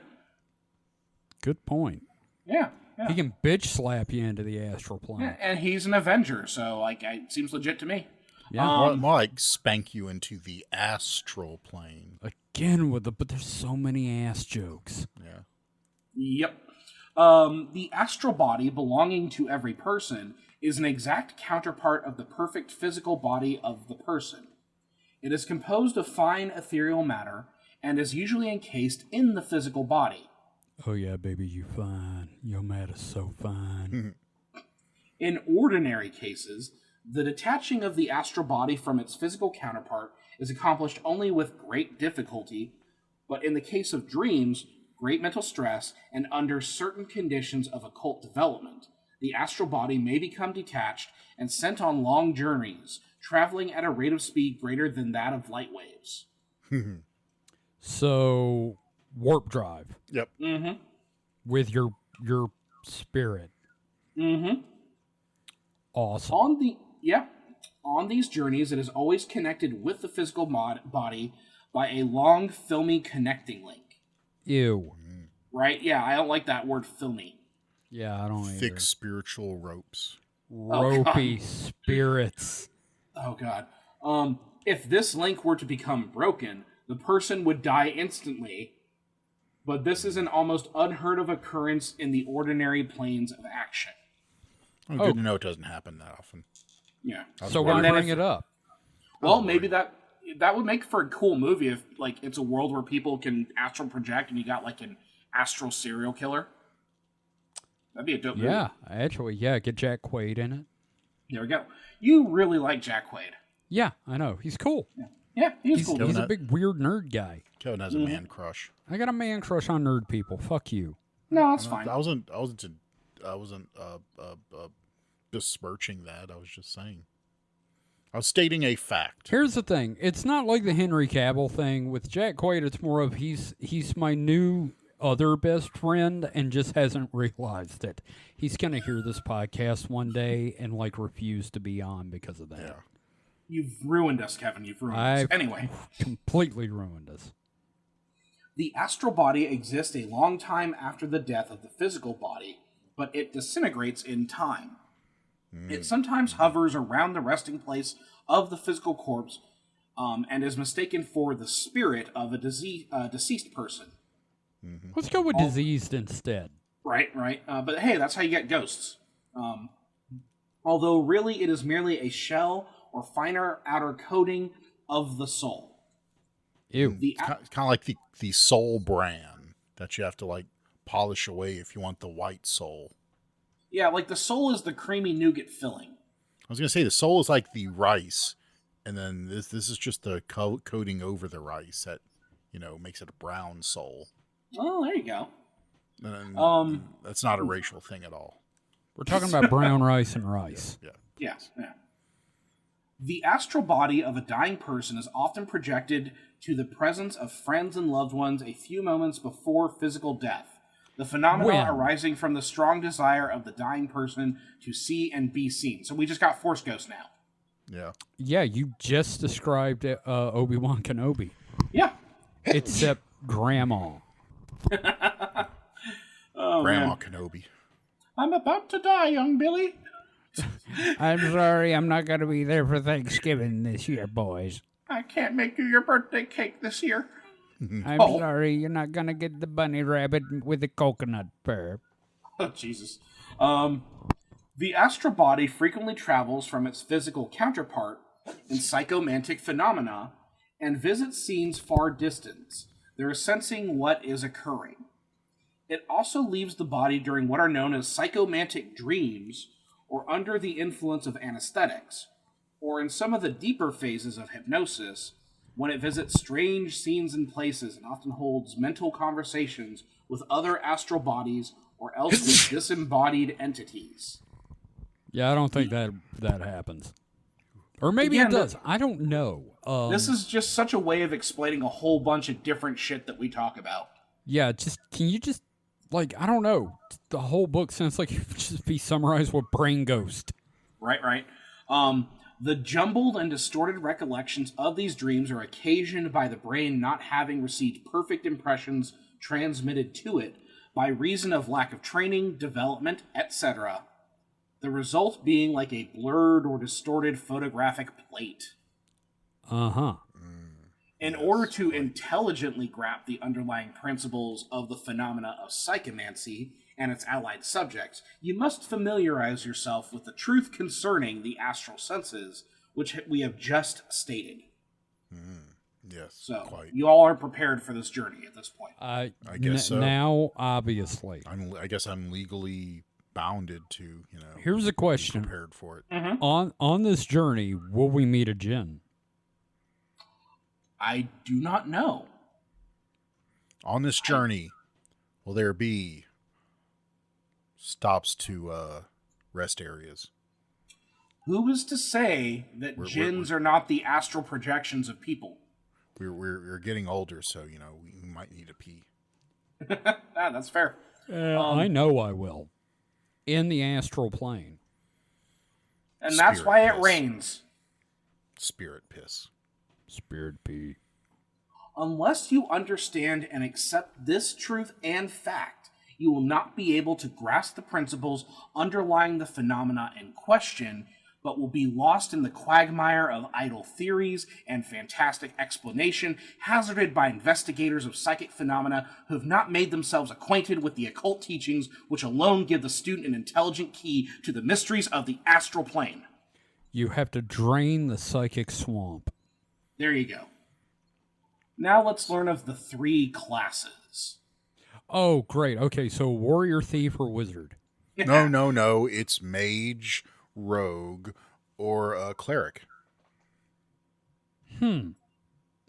Good point. Yeah. He can bitch slap you into the astral plane. Yeah, and he's an Avenger, so like it seems legit to me. Yeah. More like spank you into the astral plane. Again but there's so many ass jokes. Yeah. Yep. The astral body belonging to every person is an exact counterpart of the perfect physical body of the person. It is composed of fine ethereal matter and is usually encased in the physical body. Oh yeah, baby, you fine. Your matter's so fine. In ordinary cases, the detaching of the astral body from its physical counterpart is accomplished only with great difficulty, but in the case of dreams, great mental stress, and under certain conditions of occult development, the astral body may become detached and sent on long journeys, traveling at a rate of speed greater than that of light waves. So, warp drive Yep. Mm-hmm. with your spirit. Mm-hmm. Awesome. On these journeys, it is always connected with the physical body by a long, filmy connecting link. Ew. Right? Yeah, I don't like that word filmy. Yeah, I don't either. Thick spiritual ropes. Ropey spirits. Oh, God. If this link were to become broken, the person would die instantly, but this is an almost unheard of occurrence in the ordinary planes of action. Oh, good to know it doesn't happen that often. Yeah. So why bring it up? Well, maybe that would make for a cool movie if, like, it's a world where people can astral project and you got, like, an astral serial killer. That'd be a dope movie. Yeah, actually, yeah, get Jack Quaid in it. There we go. You really like Jack Quaid. Yeah, I know. He's cool. Yeah, he's cool. He's a big weird nerd guy. Kevin has a man crush. I got a man crush on nerd people. Fuck you. No, that's fine. I wasn't besmirching that. I was just saying. I was stating a fact. Here's the thing. It's not like the Henry Cavill thing. With Jack Quaid, it's more of he's my new other best friend and just hasn't realized it. He's going to hear this podcast one day and, like, refuse to be on because of that. Yeah. You've ruined us, Kevin. You've ruined us. Anyway. Completely ruined us. The astral body exists a long time after the death of the physical body, but it disintegrates in time. It sometimes hovers around the resting place of the physical corpse and is mistaken for the spirit of a deceased person. Let's go with diseased instead. Right. But hey, that's how you get ghosts. Although really it is merely a shell or finer outer coating of the soul. Ew. It's kind of like the soul bran that you have to, like, polish away if you want the white soul. Yeah, like the soul is the creamy nougat filling. I was going to say the soul is like the rice, and then this is just the coating over the rice that, makes it a brown soul. Oh, there you go. And that's not a racial thing at all. We're talking about brown rice and rice. Yeah. The astral body of a dying person is often projected to the presence of friends and loved ones a few moments before physical death. The phenomenon arising from the strong desire of the dying person to see and be seen. So we just got Force Ghost now. Yeah. Yeah, you just described Obi-Wan Kenobi. Yeah. except Grandma. Oh, Grandma man. Kenobi. I'm about to die, young Billy. I'm sorry, I'm not going to be there for Thanksgiving this year, boys. I can't make you your birthday cake this year. I'm Oh. sorry, you're not going to get the bunny rabbit with the coconut fur. Oh, Jesus. The astral body frequently travels from its physical counterpart in psychomantic phenomena and visits scenes far distant. They're sensing what is occurring. It also leaves the body during what are known as psychomantic dreams or under the influence of anesthetics, or in some of the deeper phases of hypnosis when it visits strange scenes and places and often holds mental conversations with other astral bodies or else with disembodied entities. Yeah, I don't think that happens. Or maybe Again, it does. I don't know. This is just such a way of explaining a whole bunch of different shit that we talk about. Yeah, can you just, like, I don't know. The whole book sounds like it would just be summarized with brain ghost. Right. The jumbled and distorted recollections of these dreams are occasioned by the brain not having received perfect impressions transmitted to it by reason of lack of training, development, etc. The result being like a blurred or distorted photographic plate. Uh-huh. In order to intelligently grasp the underlying principles of the phenomena of psychomancy and its allied subjects, you must familiarize yourself with the truth concerning the astral senses, which we have just stated. Yes. So, quite. you all are prepared for this journey at this point. I guess so. Now, obviously. I guess I'm legally bounded to, Here's a question. be prepared for it. Mm-hmm. On this journey, will we meet a djinn? I do not know. On this journey, will there be stops to rest areas? Who is to say that jinns are not the astral projections of people? We're getting older, so we might need to pee. That's fair. I know I will. In the astral plane. And that's Spirit why it piss. rains. Spirit piss. Spirit pee. Unless you understand and accept this truth and fact, you will not be able to grasp the principles underlying the phenomena in question, but will be lost in the quagmire of idle theories and fantastic explanation hazarded by investigators of psychic phenomena who have not made themselves acquainted with the occult teachings which alone give the student an intelligent key to the mysteries of the astral plane. You have to drain the psychic swamp. There you go. Now let's learn of the 3 classes. Oh, great. Okay, so warrior, thief, or wizard? No. It's mage, rogue, or a cleric.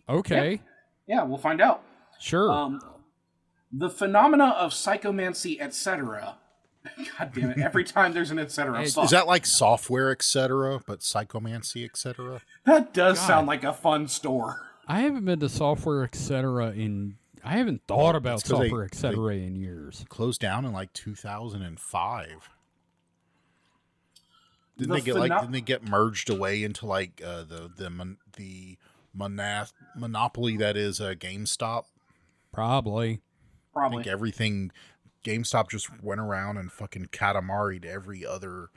Okay. Yeah, we'll find out. Sure. The phenomena of psychomancy, etc. God damn it! Every time there's an etc. Is that like software, etc., but psychomancy, etc.? That does sound like a fun store. I haven't been to software, etc. I haven't thought about It's 'cause they- software, etc. in years. Closed down in like 2005. The Didn't they get merged away into like the monopoly that is GameStop? Probably. I think everything GameStop just went around and fucking Katamari'd every other,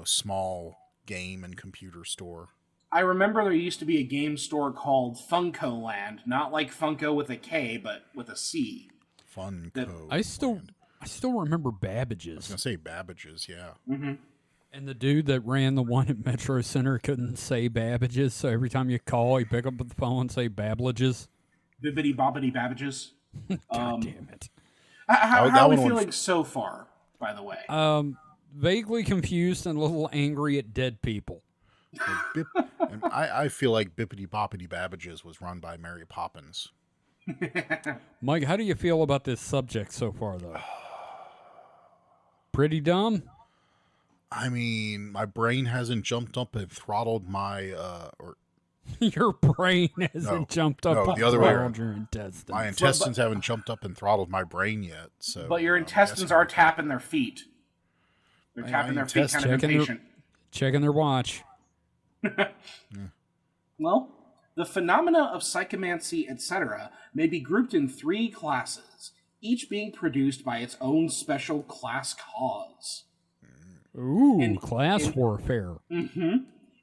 small game and computer store. I remember there used to be a game store called Funko Land, not like Funko with a K, but with a C. Funko. I still remember I was Babbage's. gonna say Babbage's, yeah. Mm-hmm. And the dude that ran the one at Metro Center couldn't say Babbage's, so every time you call, he pick up the phone and say Babblages. Bibbidi bobbidi Babbages. God damn it. How are we feeling so far, by the way? Vaguely confused and a little angry at dead people. And I feel like Bippity Boppity Babbage's was run by Mary Poppins. Mike, how do you feel about this subject so far, though? Pretty dumb? I mean, my brain hasn't jumped up and throttled my Your brain hasn't jumped up and the other way throttled around. your intestines. My intestines haven't jumped up and throttled my brain yet. So, But your intestines are tapping their feet. They're tapping their feet kind of impatient. Checking their watch. Well, The phenomena of psychomancy, etc., may be grouped in 3 classes, each being produced by its own special class cause. Ooh, class warfare. Mm-hmm.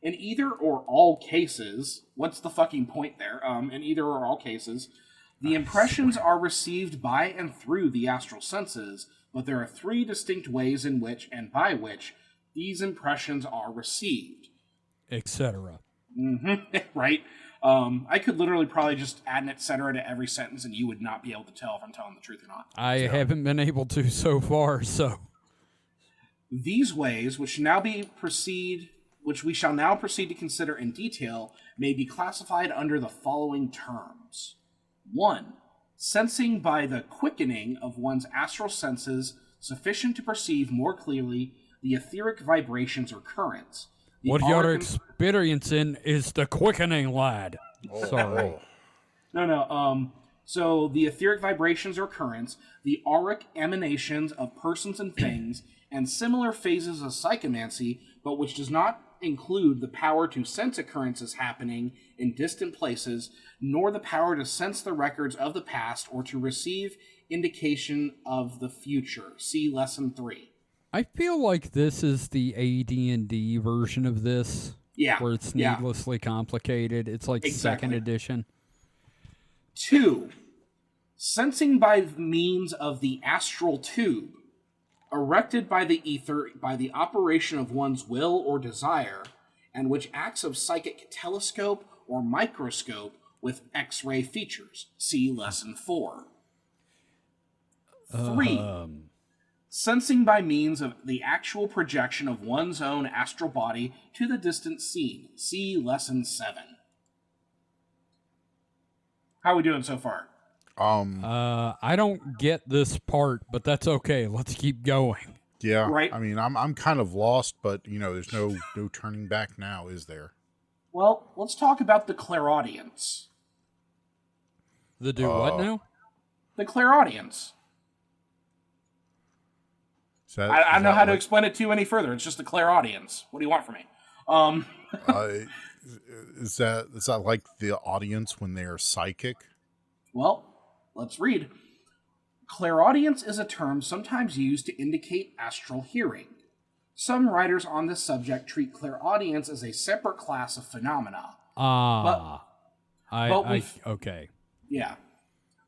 In either or all cases, what's the fucking point there? In either or all cases, the impressions are received by and through the astral senses, but there are 3 distinct ways in which and by which these impressions are received. Etc. Mm-hmm. Right? I could literally probably just add an etc. to every sentence and you would not be able to tell if I'm telling the truth or not. I haven't been able to so far, so... These ways, which we shall now proceed to consider in detail, may be classified under the following terms. 1. Sensing by the quickening of one's astral senses sufficient to perceive more clearly the etheric vibrations or currents. What you're experiencing is the quickening, lad. Sorry. No. So the etheric vibrations or currents, the auric emanations of persons and things, and similar phases of psychomancy, but which does not include the power to sense occurrences happening in distant places, nor the power to sense the records of the past or to receive indication of the future. See Lesson 3. I feel like this is the AD&D version of this. Yeah. Where it's needlessly complicated. It's like Exactly. 2nd edition. 2. Sensing by means of the astral tube, erected by the ether by the operation of one's will or desire, and which acts of psychic telescope or microscope with X-ray features. See Lesson 4. 3. Sensing by means of the actual projection of one's own astral body to the distant scene. See Lesson 7. How are we doing so far? I don't get this part, but that's okay. Let's keep going. Yeah, Right. I mean, I'm kind of lost, but there's no turning back now, is there? Well, let's talk about the clairaudience. The do what now? The clairaudience. I don't know how to explain it to you any further. It's just the clairaudience. What do you want from me? Is that like the audience when they are psychic? Well, let's read. Clairaudience is a term sometimes used to indicate astral hearing. Some writers on this subject treat clairaudience as a separate class of phenomena. Okay. Yeah.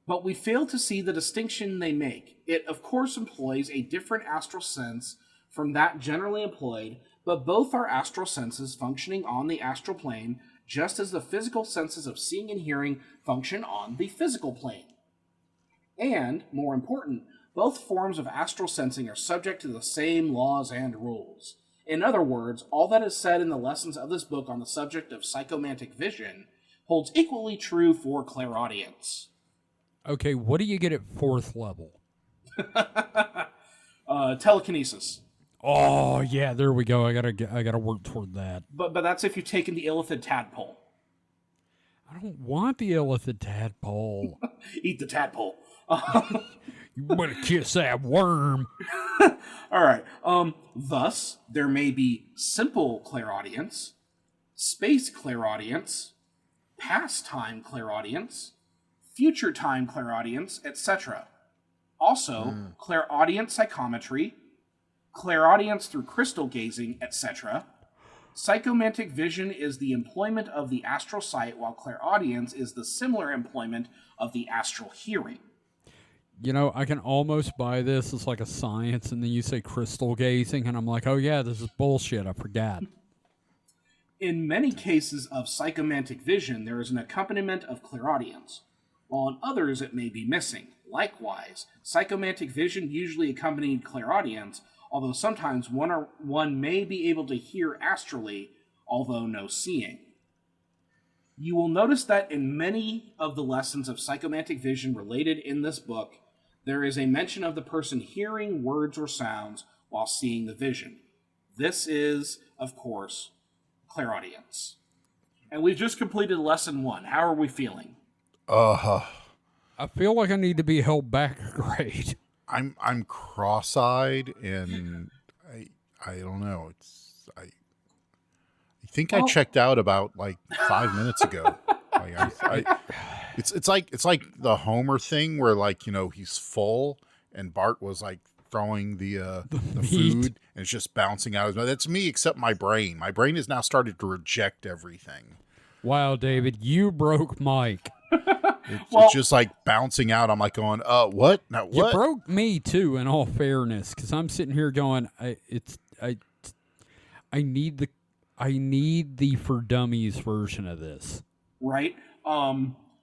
But we fail to see the distinction they make. It, of course, employs a different astral sense from that generally employed, but both are astral senses functioning on the astral plane, just as the physical senses of seeing and hearing function on the physical plane. And, more important, both forms of astral sensing are subject to the same laws and rules. In other words, all that is said in the lessons of this book on the subject of psychomantic vision holds equally true for clairaudience. Okay, what do you get at 4th level? Telekinesis. Oh yeah, there we go. I gotta work toward that. But that's if you've taken the illithid tadpole. I don't want the illithid tadpole. Eat the tadpole. You better kiss that worm. All right. Thus, there may be simple clairaudience, space clairaudience, past time clairaudience, future time clairaudience, etc. Also, clairaudient psychometry, clairaudience through crystal gazing, etc. Psychomantic vision is the employment of the astral sight, while clairaudience is the similar employment of the astral hearing. I can almost buy this as like a science, and then you say crystal gazing, and I'm like, oh yeah, this is bullshit, I forgot. In many cases of psychomantic vision, there is an accompaniment of clairaudience, while in others it may be missing. Likewise, psychomantic vision usually accompanied clairaudience, although sometimes one may be able to hear astrally, although no seeing. You will notice that in many of the lessons of psychomantic vision related in this book, there is a mention of the person hearing words or sounds while seeing the vision. This is, of course, clairaudience. And we've just completed lesson 1. How are we feeling? I feel like I need to be held back a grade. I'm cross-eyed, and I don't know. I think I checked out about like 5 minutes ago. It's like the Homer thing where like he's full and Bart was like throwing the food and it's just bouncing out of his mouth. That's me, except my brain. My brain has now started to reject everything. Wow, David, you broke Mike. It's just like bouncing out. I'm like going, what? Now what? You broke me too. In all fairness, because I'm sitting here going, I need the for dummies version of this. Right.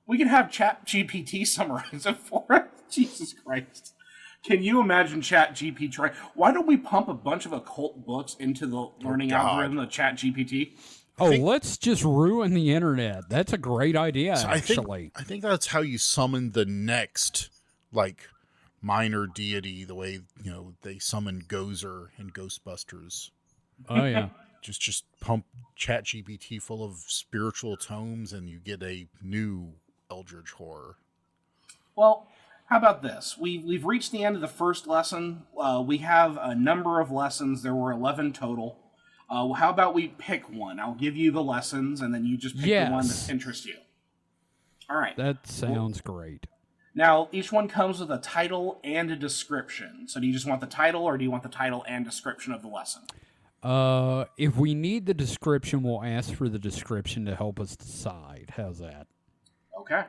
We can have Chat GPT summarize it for us. Jesus Christ. Can you imagine Chat GPT? Why don't we pump a bunch of occult books into the learning algorithm of Chat GPT? Let's just ruin the internet. That's a great idea, actually. I think that's how you summon the next, like, minor deity, the way, they summon Gozer in Ghostbusters. Oh, yeah. Just pump ChatGPT full of spiritual tomes and you get a new Eldritch horror. Well, how about this? We've reached the end of the first lesson. We have a number of lessons. There were 11 total. How about we pick one? I'll give you the lessons, and then you just pick the one that interests you. All right. That sounds great. Now, each one comes with a title and a description. So do you just want the title, or do you want the title and description of the lesson? If we need the description, we'll ask for the description to help us decide. How's that? Okay.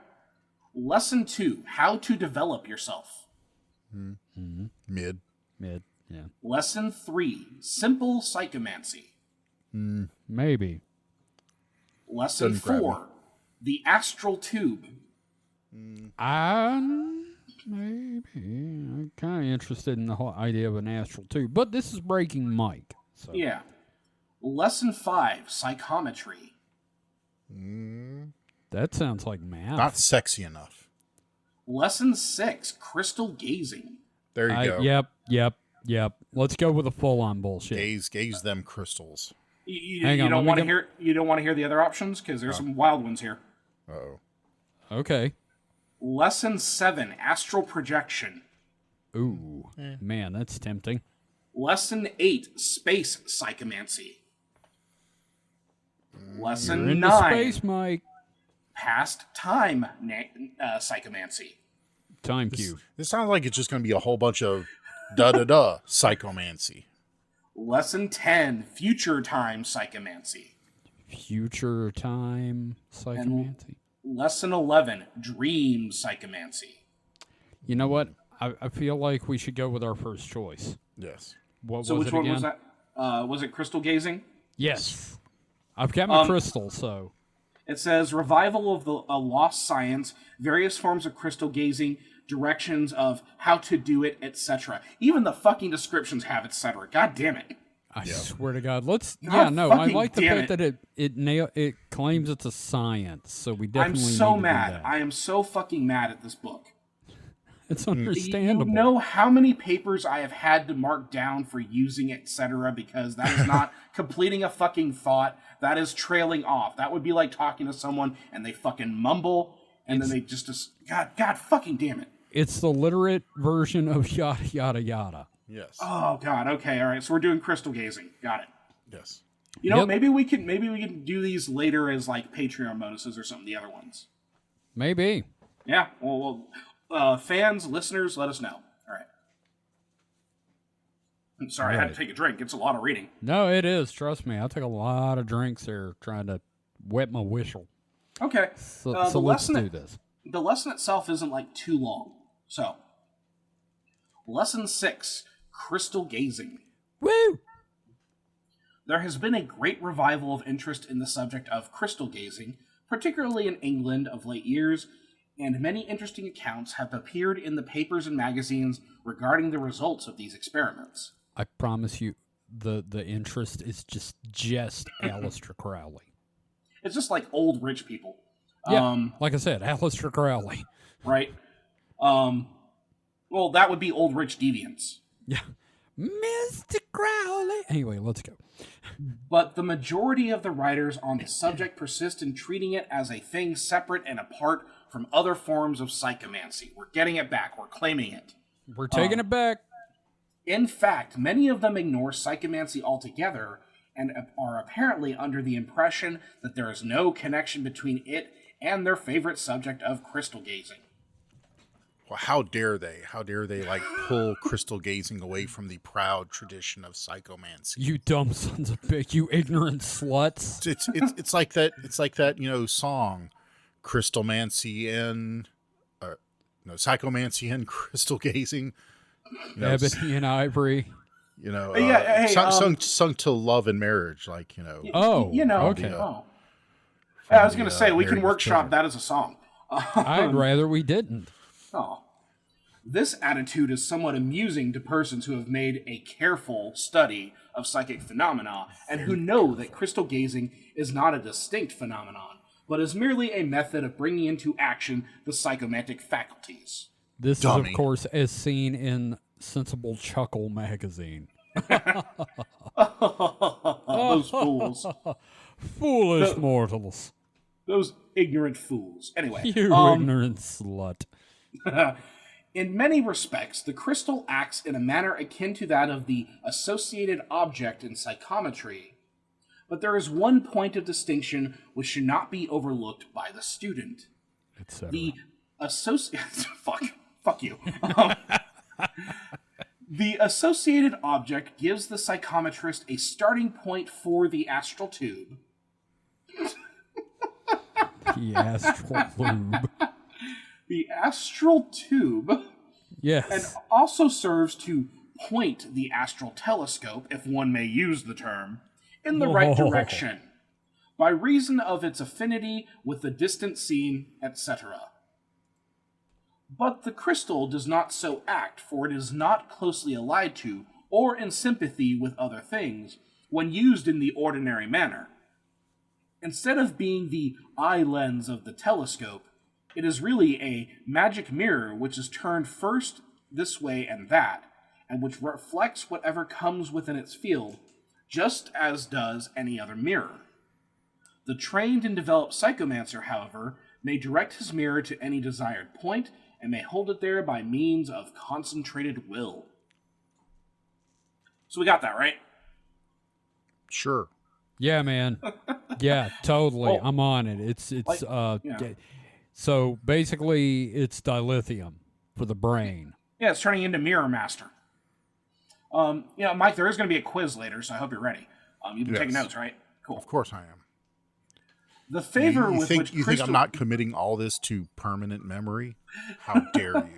Lesson 2, how to develop yourself. Mm-hmm. Mid, yeah. Lesson 3, simple psychomancy. Maybe. Lesson 4, the astral tube. Maybe. I'm kind of interested in the whole idea of an astral tube, but this is breaking Mike. So. Yeah. Lesson 5, psychometry. That sounds like math. not sexy enough. Lesson 6, crystal gazing. There you go. Yep. Let's go with a full-on bullshit. Gaze them crystals. You don't want to hear. You don't want to hear the other options because there's some wild ones here. Uh-oh. Okay. Lesson 7, astral projection. Ooh, man, that's tempting. Lesson 8, space psychomancy. Lesson You're into 9, space, Mike. past time psychomancy. Time cube. This sounds like it's just going to be a whole bunch of da-da-da psychomancy. Lesson 10, future time psychomancy. Future time psychomancy. Lesson 11, dream psychomancy. You know what? I feel like we should go with our first choice. Yes. What So was which it one again? was that? Was it crystal gazing? Yes. I've got my crystal, so. It says revival of a lost science, various forms of crystal gazing, directions of how to do it, etc. Even the fucking descriptions have etc. God damn it. I swear to God. Let's. God I like the fucking fact that it claims it's a science, so we I'm definitely so need to mad. do that. I am so fucking mad at this book. It's understandable. You know how many papers I have had to mark down for using etc. because that is not completing a fucking thought. That is trailing off. That would be like talking to someone and they fucking mumble and then they just God fucking damn it. It's the literate version of yada yada yada. Yes. Oh God. Okay. All right. So we're doing crystal gazing. Got it. Yes. You know, maybe we can do these later as like Patreon bonuses or something. The other ones. Maybe. Yeah. Well, fans, listeners, let us know. All right. I'm sorry, I had to take a drink. It's a lot of reading. No, it is. Trust me. I took a lot of drinks there trying to wet my whistle. Okay. So let's do this. The lesson itself isn't like too long. So, lesson 6, crystal gazing. Woo! There has been a great revival of interest in the subject of crystal gazing, particularly in England of late years, and many interesting accounts have appeared in the papers and magazines regarding the results of these experiments. I promise you, the interest is just Aleister Crowley. It's just like old rich people. Yeah, like I said, Aleister Crowley. Right? Well, that would be old rich deviants. Yeah. Mr. Crowley. Anyway, let's go. But the majority of the writers on the subject persist in treating it as a thing separate and apart from other forms of psychomancy. We're getting it back. We're claiming it. We're taking it back. In fact, many of them ignore psychomancy altogether and are apparently under the impression that there is no connection between it and their favorite subject of crystal gazing. Well, how dare they? How dare they like pull crystal gazing away from the proud tradition of psychomancy? You dumb sons of bitch, you ignorant sluts. It's like that. It's like that, song, crystalmancy and psychomancy and crystal gazing. Ebony and ivory. Sung to love and marriage, like Oh, okay. I was going to say we can workshop that as a song. I'd rather we didn't. Oh. This attitude is somewhat amusing to persons who have made a careful study of psychic phenomena and who know that crystal gazing is not a distinct phenomenon, but is merely a method of bringing into action the psychomantic faculties. This is, of course, as seen in Sensible Chuckle magazine. Those fools. Foolish mortals. Those ignorant fools. Anyway. You ignorant slut. In many respects, the crystal acts in a manner akin to that of the associated object in psychometry. But there is one point of distinction which should not be overlooked by the student. The Fuck you. The associated object gives the psychometrist a starting point for the astral tube. The astral tube. The astral tube. Yes. And also serves to point the astral telescope, if one may use the term, in the right direction, by reason of its affinity with the distant scene, etc. But the crystal does not so act, for it is not closely allied to, or in sympathy with other things, when used in the ordinary manner. Instead of being the eye lens of the telescope, it is really a magic mirror which is turned first this way and that, and which reflects whatever comes within its field, just as does any other mirror. The trained and developed psychomancer, however, may direct his mirror to any desired point, and may hold it there by means of concentrated will. So we got that, right? Sure. Yeah, man. Yeah, totally. I'm on it. It's So basically it's dilithium for the brain. Yeah, it's turning into Mirror Master. Mike, there is going to be a quiz later, so I hope you're ready. You've been taking notes, right? Cool. Of course I am. The favor you with think, which you think I'm not committing all this to permanent memory? How dare you?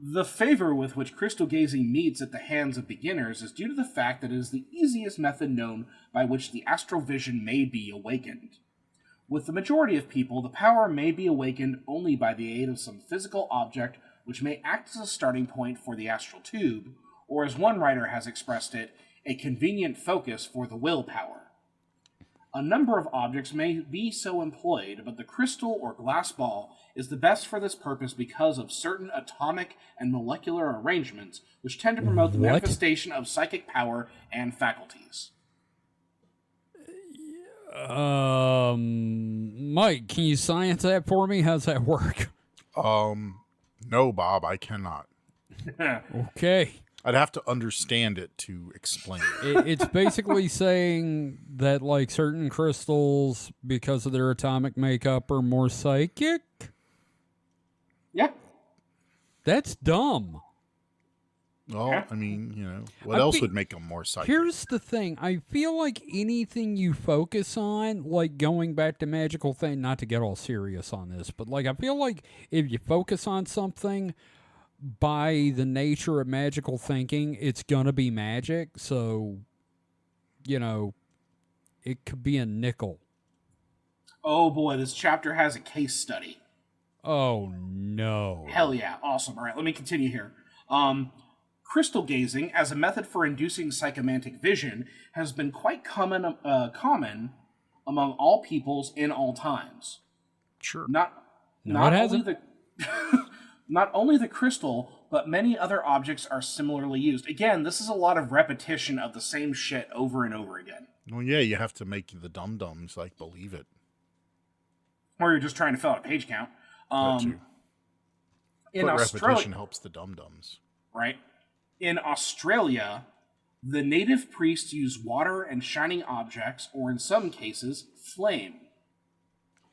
The favor with which crystal gazing meets at the hands of beginners is due to the fact that it is the easiest method known by which the astral vision may be awakened. With the majority of people, the power may be awakened only by the aid of some physical object which may act as a starting point for the astral tube, or as one writer has expressed it, a convenient focus for the willpower. A number of objects may be so employed, but the crystal or glass ball is the best for this purpose because of certain atomic and molecular arrangements which tend to promote the manifestation of psychic power and faculties. Mike, can you science that for me? How's that work? No, Bob, I cannot. Okay. I'd have to understand it to explain It's basically saying that, like, certain crystals, because of their atomic makeup, are more psychic? Yeah. That's dumb. Well, I mean, what else would make them more psychic? Here's the thing. I feel like anything you focus on, like going back to magical thing, not to get all serious on this, but like I feel like if you focus on something, by the nature of magical thinking, it's gonna be magic. So, it could be a nickel. Oh boy, this chapter has a case study. Oh no. Hell yeah, awesome. All right, let me continue here. Crystal gazing, as a method for inducing psychomantic vision, has been quite common among all peoples in all times. Sure. Not only the crystal, but many other objects are similarly used. Again, this is a lot of repetition of the same shit over and over again. Well, yeah, you have to make the dum-dums, believe it. Or you're just trying to fill out a page count. That too. Repetition helps the dum-dums. Right? In Australia, the native priests use water and shining objects, or in some cases, flame.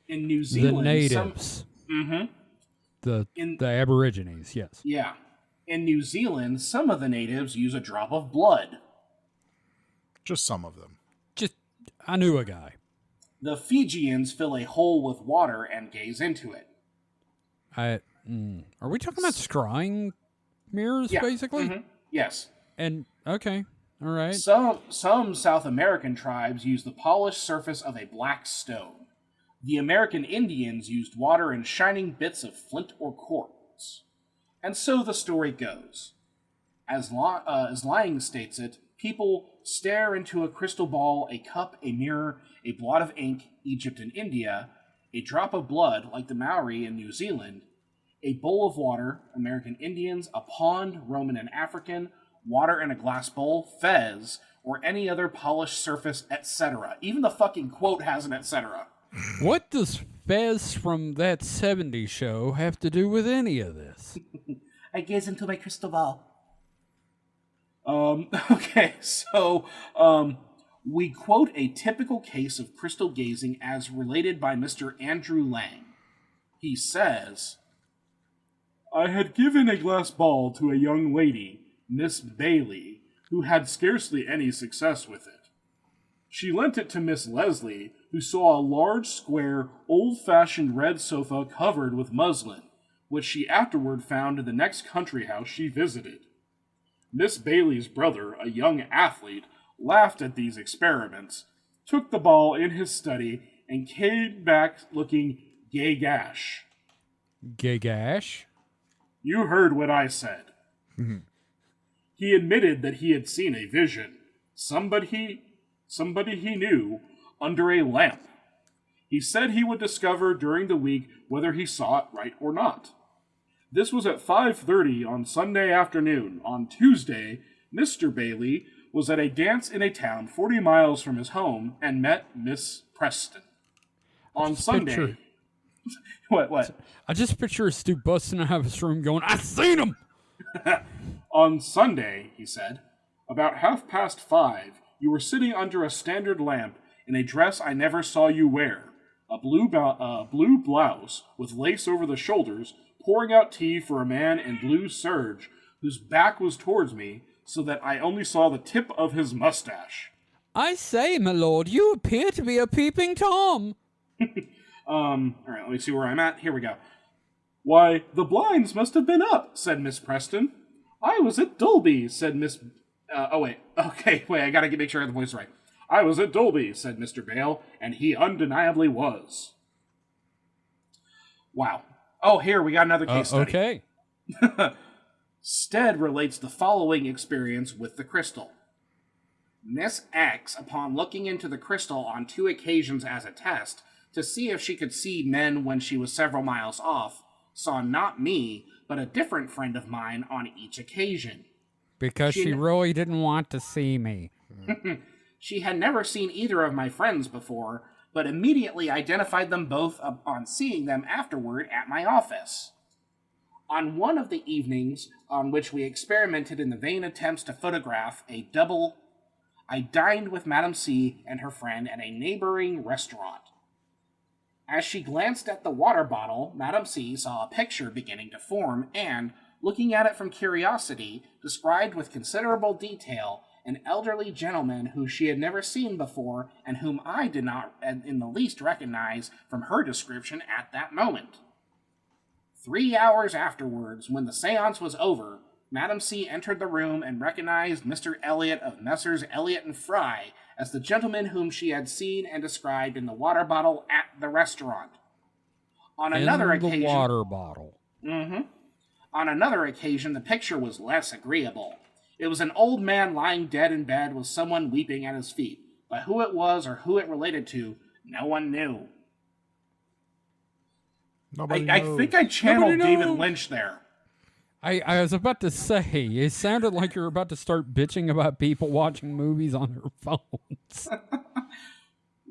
In New The Zealand, natives. The Aborigines, yes. Yeah. In New Zealand, some of the natives use a drop of blood. Just some of them. I knew a guy. The Fijians fill a hole with water and gaze into it. Are we talking about scrying mirrors, Yeah. basically? Yes. And, okay, all right. Some South American tribes use the polished surface of a black stone. The American Indians used water and shining bits of flint or quartz. And so the story goes. As Lying states it, people stare into a crystal ball, a cup, a mirror, a blot of ink, Egypt and India, a drop of blood, like the Maori in New Zealand, a bowl of water, American Indians, a pond, Roman and African, water in a glass bowl, Fez, or any other polished surface, etc. Even the fucking quote has an etc. What does Fez from that 70s show have to do with any of this? I gaze into my crystal ball. Okay, so, we quote a typical case of crystal gazing as related by Mr. Andrew Lang. He says, I had given a glass ball to a young lady, Miss Bailey, who had scarcely any success with it. She lent it to Miss Leslie, who saw a large, square, old-fashioned red sofa covered with muslin, which she afterward found in the next country house she visited. Miss Bailey's brother, a young athlete, laughed at these experiments, took the ball in his study, and came back looking gay-gash. Gay-gash? You heard what I said. He admitted that he had seen a vision. Somebody he knew, under a lamp. He said he would discover during the week whether he saw it right or not. This was at 5:30 on Sunday afternoon. On Tuesday, Mr. Bailey was at a dance in a town 40 miles from his home and met Miss Preston. On Sunday... What? I just picture Stu busting out of his room going, I seen him! On Sunday, he said, about 5:30, you were sitting under a standard lamp in a dress I never saw you wear, a blue blouse with lace over the shoulders, pouring out tea for a man in blue serge whose back was towards me so that I only saw the tip of his mustache. I say, my lord, you appear to be a peeping Tom. All right, let me see where I'm at. Here we go. Why, the blinds must have been up, said Miss Preston. I was at Dolby, said Miss... wait, I gotta make sure I have the voice right. I was at Dolby, said Mr. Bale, and he undeniably was. Wow. Oh, here, we got another case study. Okay. Stead relates the following experience with the crystal. Miss X, upon looking into the crystal on 2 occasions as a test, to see if she could see men when she was several miles off, saw not me, but a different friend of mine on each occasion. Because she really didn't want to see me. She had never seen either of my friends before, but immediately identified them both upon seeing them afterward at my office. On one of the evenings on which we experimented in the vain attempts to photograph a double, I dined with Madame C and her friend at a neighboring restaurant. As she glanced at the water bottle, Madame C saw a picture beginning to form and, looking at it from curiosity, described with considerable detail an elderly gentleman who she had never seen before and whom I did not in the least recognize from her description at that moment. 3 hours afterwards, when the seance was over, Madame C entered the room and recognized Mr. Elliot of Messrs. Elliot and Fry as the gentleman whom she had seen and described in the water bottle at the restaurant. On another occasion, the water bottle. On another occasion, the picture was less agreeable. It was an old man lying dead in bed with someone weeping at his feet, but who it was or who it related to, no one knew. I think I channeled David Lynch there. I was about to say, it sounded like you were about to start bitching about people watching movies on their phones.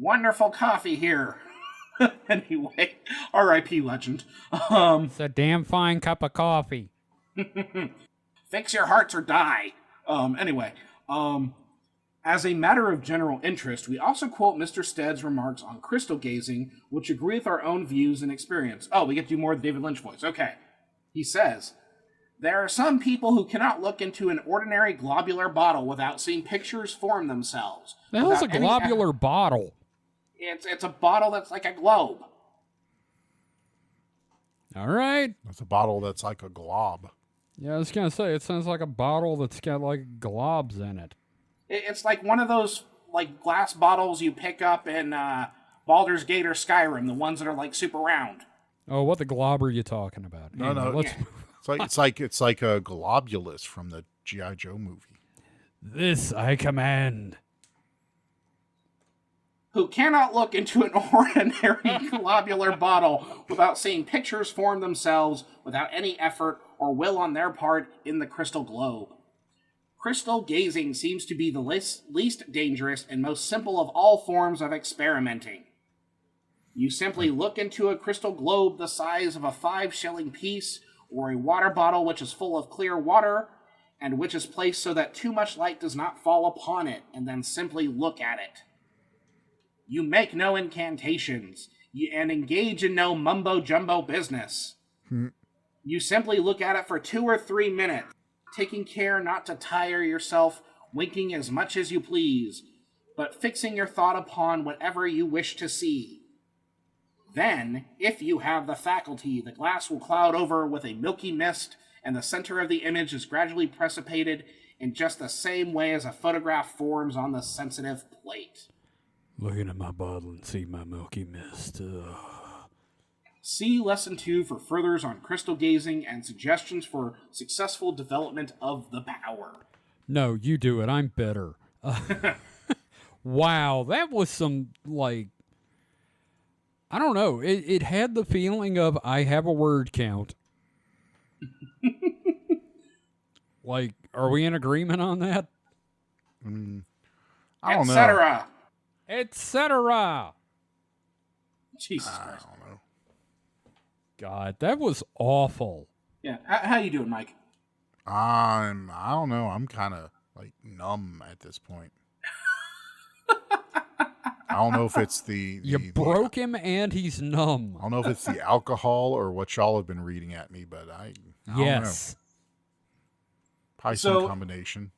Wonderful coffee here. Anyway, R.I.P. legend. It's a damn fine cup of coffee. Fix your hearts or die. Anyway, As a matter of general interest, we also quote Mr. Stead's remarks on crystal gazing, which agree with our own views and experience. Oh, we get to do more of the David Lynch voice. Okay. He says, there are some people who cannot look into an ordinary globular bottle without seeing pictures form themselves. The hell's a globular bottle? It's a bottle that's like a globe. All right. It's a bottle that's like a glob. Yeah, I was going to say, it sounds like a bottle that's got like globs in it. It's like one of those like glass bottles you pick up in Baldur's Gate or Skyrim, the ones that are like super round. Oh, what the glob are you talking about? No, no. Let's... It's like a globulus from the G.I. Joe movie. This I command. Who cannot look into an ordinary globular bottle without seeing pictures form themselves without any effort or will on their part in the crystal globe. Crystal gazing seems to be the least dangerous and most simple of all forms of experimenting. You simply look into a crystal globe the size of a 5-shilling piece, or a water bottle which is full of clear water, and which is placed so that too much light does not fall upon it, and then simply look at it. You make no incantations, and engage in no mumbo-jumbo business. You simply look at it for 2 or 3 minutes, taking care not to tire yourself, winking as much as you please, but fixing your thought upon whatever you wish to see. Then, if you have the faculty, the glass will cloud over with a milky mist, and the center of the image is gradually precipitated in just the same way as a photograph forms on the sensitive plate. Looking at my bottle and see my milky mist. See Lesson 2 for furthers on crystal gazing and suggestions for successful development of the power. No, you do it. I'm better. Wow, that was some, like... I don't know. It had the feeling of I have a word count. Like, are we in agreement on that? I don't know. Etc. Etc. Jesus Christ. I don't know. God, that was awful. Yeah. How you doing, Mike? I don't know. I'm kind of like numb at this point. I don't know if it's you broke him and he's numb. I don't know if it's the alcohol or what y'all have been reading at me, but I don't know. Probably some combination.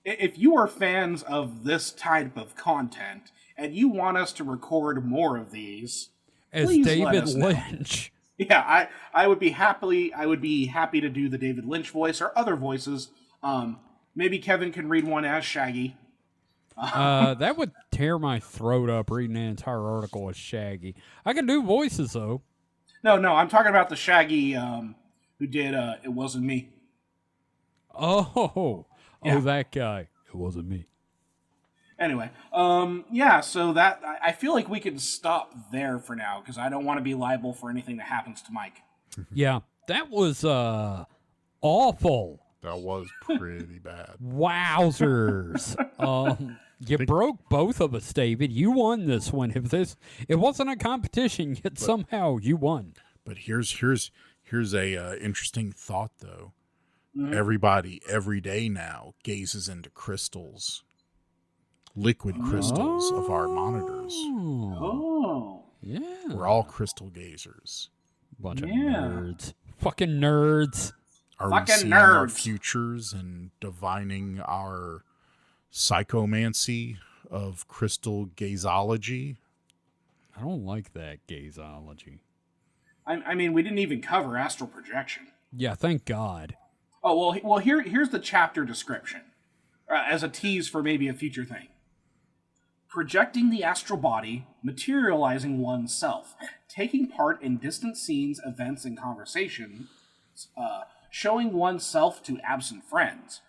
If you are fans of this type of content and you want us to record more of these, as please David let us know. Lynch. Yeah, I would be happy to do the David Lynch voice or other voices. Maybe Kevin can read one as Shaggy. That would tear my throat up reading an entire article as Shaggy. I can do voices though. No, I'm talking about the Shaggy who did It Wasn't Me. Oh, Yeah. That guy. It wasn't me. Anyway, so that I feel like we can stop there for now because I don't want to be liable for anything that happens to Mike. Yeah, that was awful. That was pretty bad. Wowzers. You broke both of us, David. You won this one. It wasn't a competition, yet somehow you won. But here's a interesting thought though. Mm-hmm. Everybody every day now gazes into crystals, liquid crystals of our monitors. Oh, Yeah. We're all crystal gazers. Bunch of nerds. Fucking nerds. Are Fucking we seeing our nerds. futures and divining our psychomancy of crystal gazology? I don't like that gazeology. I mean, we didn't even cover astral projection. Yeah, thank God. Oh, well, here's the chapter description as a tease for maybe a future thing. Projecting the astral body, materializing oneself, taking part in distant scenes, events, and conversations, showing oneself to absent friends.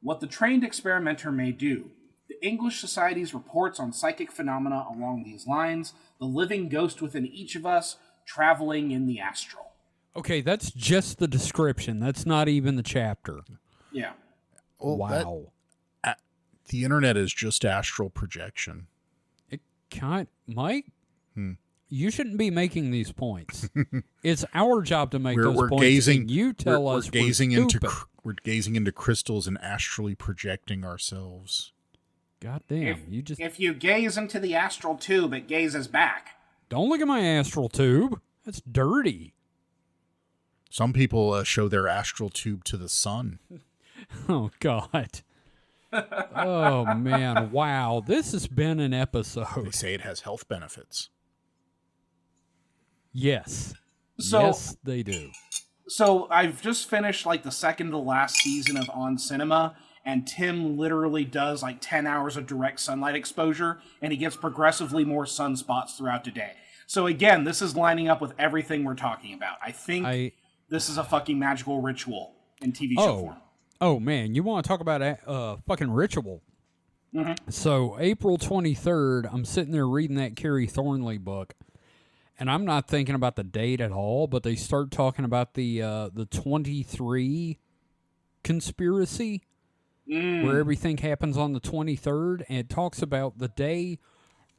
What the trained experimenter may do. The English Society's reports on psychic phenomena along these lines, the living ghost within each of us, traveling in the astral. Okay, that's just the description. That's not even the chapter. Yeah. Well, Wow. The internet is just astral projection. Mike, you shouldn't be making these points. It's our job to make those We're points. gazing. And you tell us gazing we're into stupid. we're gazing into crystals and astrally projecting ourselves. God damn, you just If you gaze into the astral tube, it gazes back. don't look at my astral tube. That's dirty. Some people show their astral tube to the sun. Oh, God. Oh, man. Wow. This has been an They episode. say it has health benefits. Yes. So- yes, they do. So I've just finished like the second to last season of On Cinema, and Tim literally does like 10 hours of direct sunlight exposure, and he gets progressively more sunspots throughout the day. So again, this is lining up with everything we're talking about. I think this is a fucking magical ritual in TV show form. Oh, man. You want to talk about a fucking ritual? Mm-hmm. So, April 23rd, I'm sitting there reading that Carrie Thornley book, and I'm not thinking about the date at all, but they start talking about the 23 conspiracy, where everything happens on the 23rd, and it talks about the day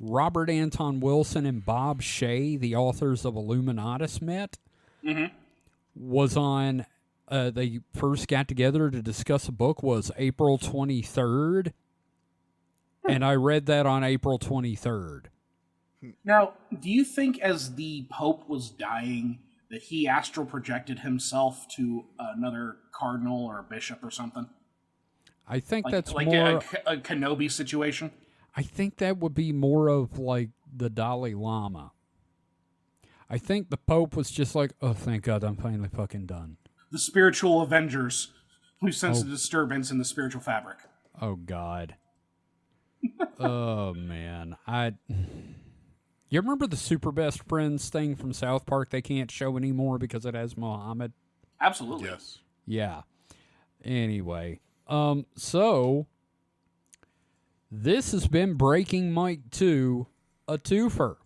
Robert Anton Wilson and Bob Shea, the authors of Illuminatus, met, was on, they first got together to discuss a book, was April 23rd, and I read that on April 23rd. Now, do you think as the Pope was dying that he astral projected himself to another cardinal or a bishop or something? I think that's like more... a Kenobi situation? I think that would be more of like the Dalai Lama. I think the Pope was just like, oh, thank God, I'm finally fucking done. The spiritual Avengers who sense a disturbance in the spiritual fabric. Oh, God. Oh, man. You remember the Super Best Friends thing from South Park they can't show anymore because it has Muhammad? Absolutely. Yes. Yeah. Anyway, so this has been Breaking Mike 2, a twofer.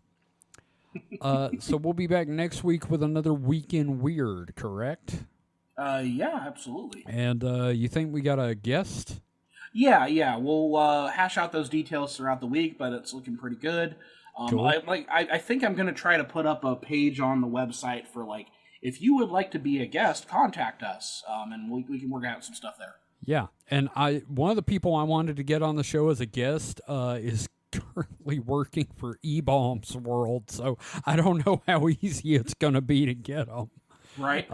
So we'll be back next week with another Weekend Weird, correct? Yeah, absolutely. And you think we got a guest? Yeah. We'll hash out those details throughout the week, but it's looking pretty good. Cool. I think I'm going to try to put up a page on the website for like, if you would like to be a guest, contact us, and we can work out some stuff there. Yeah, and one of the people I wanted to get on the show as a guest is currently working for E-Bombs World, so I don't know how easy it's going to be to get them. Right.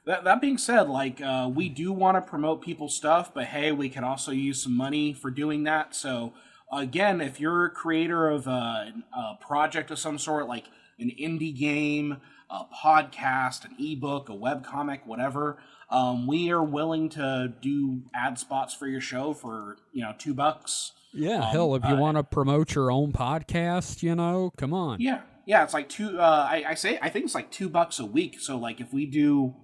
That being said, like, we do want to promote people's stuff, but hey, we could also use some money for doing that. So, again, if you're a creator of a project of some sort, like an indie game, a podcast, an ebook, a webcomic, whatever, we are willing to do ad spots for your show for, $2. Yeah, hell, if you want to promote your own podcast, come on. Yeah, it's like I think it's like $2 a week. So like if we do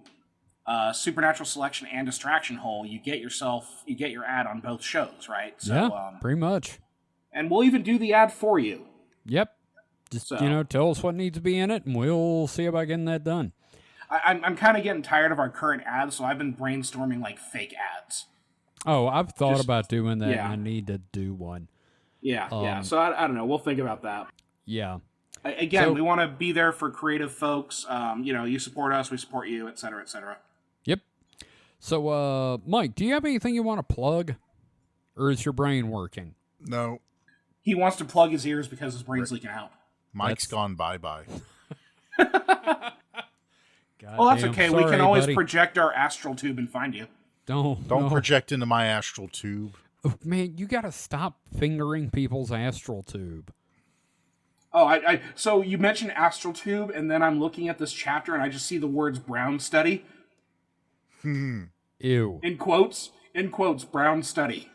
Supernatural Selection and Distraction Hole, you get your ad on both shows, right? So, yeah, pretty much. And we'll even do the ad for you. Yep. Just, tell us what needs to be in it, and we'll see about getting that done. I'm kind of getting tired of our current ads, so I've been brainstorming like fake ads. Oh, I've thought about doing that, and I need to do one. Yeah. So I don't know. We'll think about that. Yeah. Again, we want to be there for creative folks. You support us, we support you, et cetera, et cetera. Yep. So, Mike, do you have anything you want to plug? Or is your brain working? No. He wants to plug his ears because his brain's leaking out. Mike's gone bye-bye. Well, that's okay. Sorry, we can always buddy. project our astral tube and find you. Don't Project into my astral tube. Oh, man, you got to stop fingering people's astral tube. Oh, so you mentioned astral tube, and then I'm looking at this chapter, and I just see the words Brown study. Ew. In quotes, Brown study.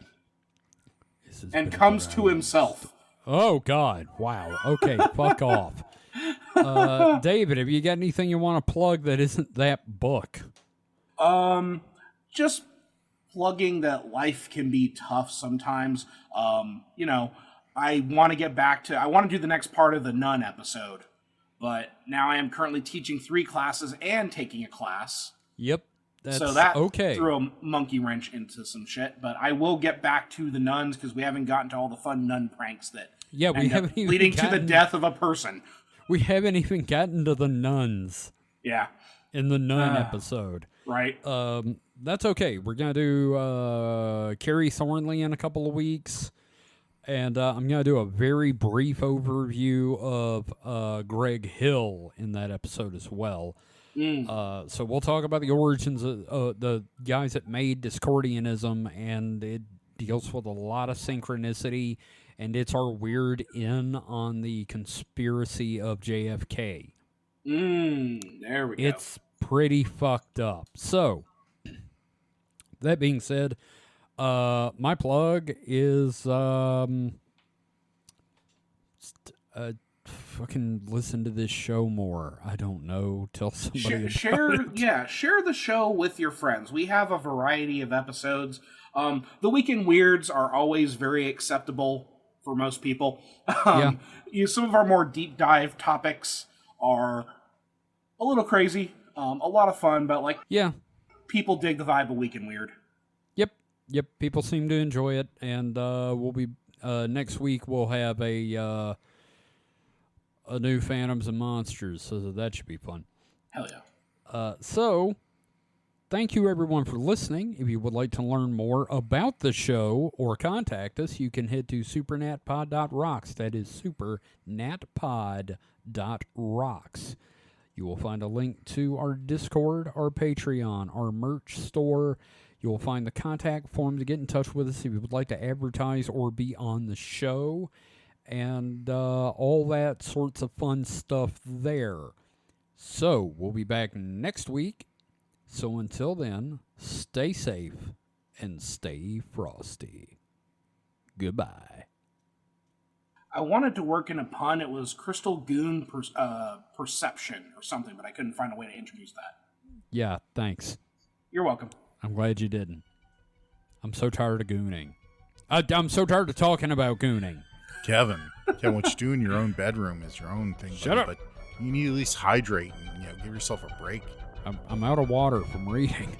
And comes to himself. Oh, God. Wow. Okay, fuck off. David, have you got anything you want to plug that isn't that book? Just plugging that life can be tough sometimes. I want to get back to, I want to do the next part of the Nun episode, but now I am currently teaching 3 classes and taking a class. Yep. That's so that okay. threw a monkey wrench into some shit, but I will get back to the nuns because we haven't gotten to all the fun nun pranks that we haven't even leading to the death of a person. We haven't even gotten to the nuns. Yeah. In the nun episode. Right. That's okay. We're going to do Carrie Thornley in a couple of weeks. And I'm going to do a very brief overview of Greg Hill in that episode as well. So we'll talk about the origins of the guys that made Discordianism, and it deals with a lot of synchronicity, and it's our weird in on the conspiracy of JFK. There we go. It's pretty fucked up. So, that being said, my plug is fucking listen to this show more. I don't know. Tell somebody share about it. share the show with your friends. We have a variety of episodes. The Weekend Weirds are always very acceptable for most people. Some of our more deep dive topics are a little crazy, a lot of fun, but people dig the vibe of Weekend Weird. Yep, people seem to enjoy it, and we'll be next week. We'll have a new Phantoms and Monsters, so that should be fun. Hell yeah! So, thank you everyone for listening. If you would like to learn more about the show or contact us, you can head to supernatpod.rocks. That is supernatpod.rocks. You will find a link to our Discord, our Patreon, our merch store. You will find the contact form to get in touch with us if you would like to advertise or be on the show, and all that sorts of fun stuff there. So, we'll be back next week. So until then, stay safe and stay frosty. Goodbye. I wanted to work in a pun. It was Crystal Goon Perception or something, but I couldn't find a way to introduce that. Yeah, thanks. You're welcome. I'm glad you didn't. I'm so tired of gooning. I'm so tired of talking about gooning. Kevin, what you do in your own bedroom is your own thing. Shut up. But you need to at least hydrate and give yourself a break. I'm out of water from reading.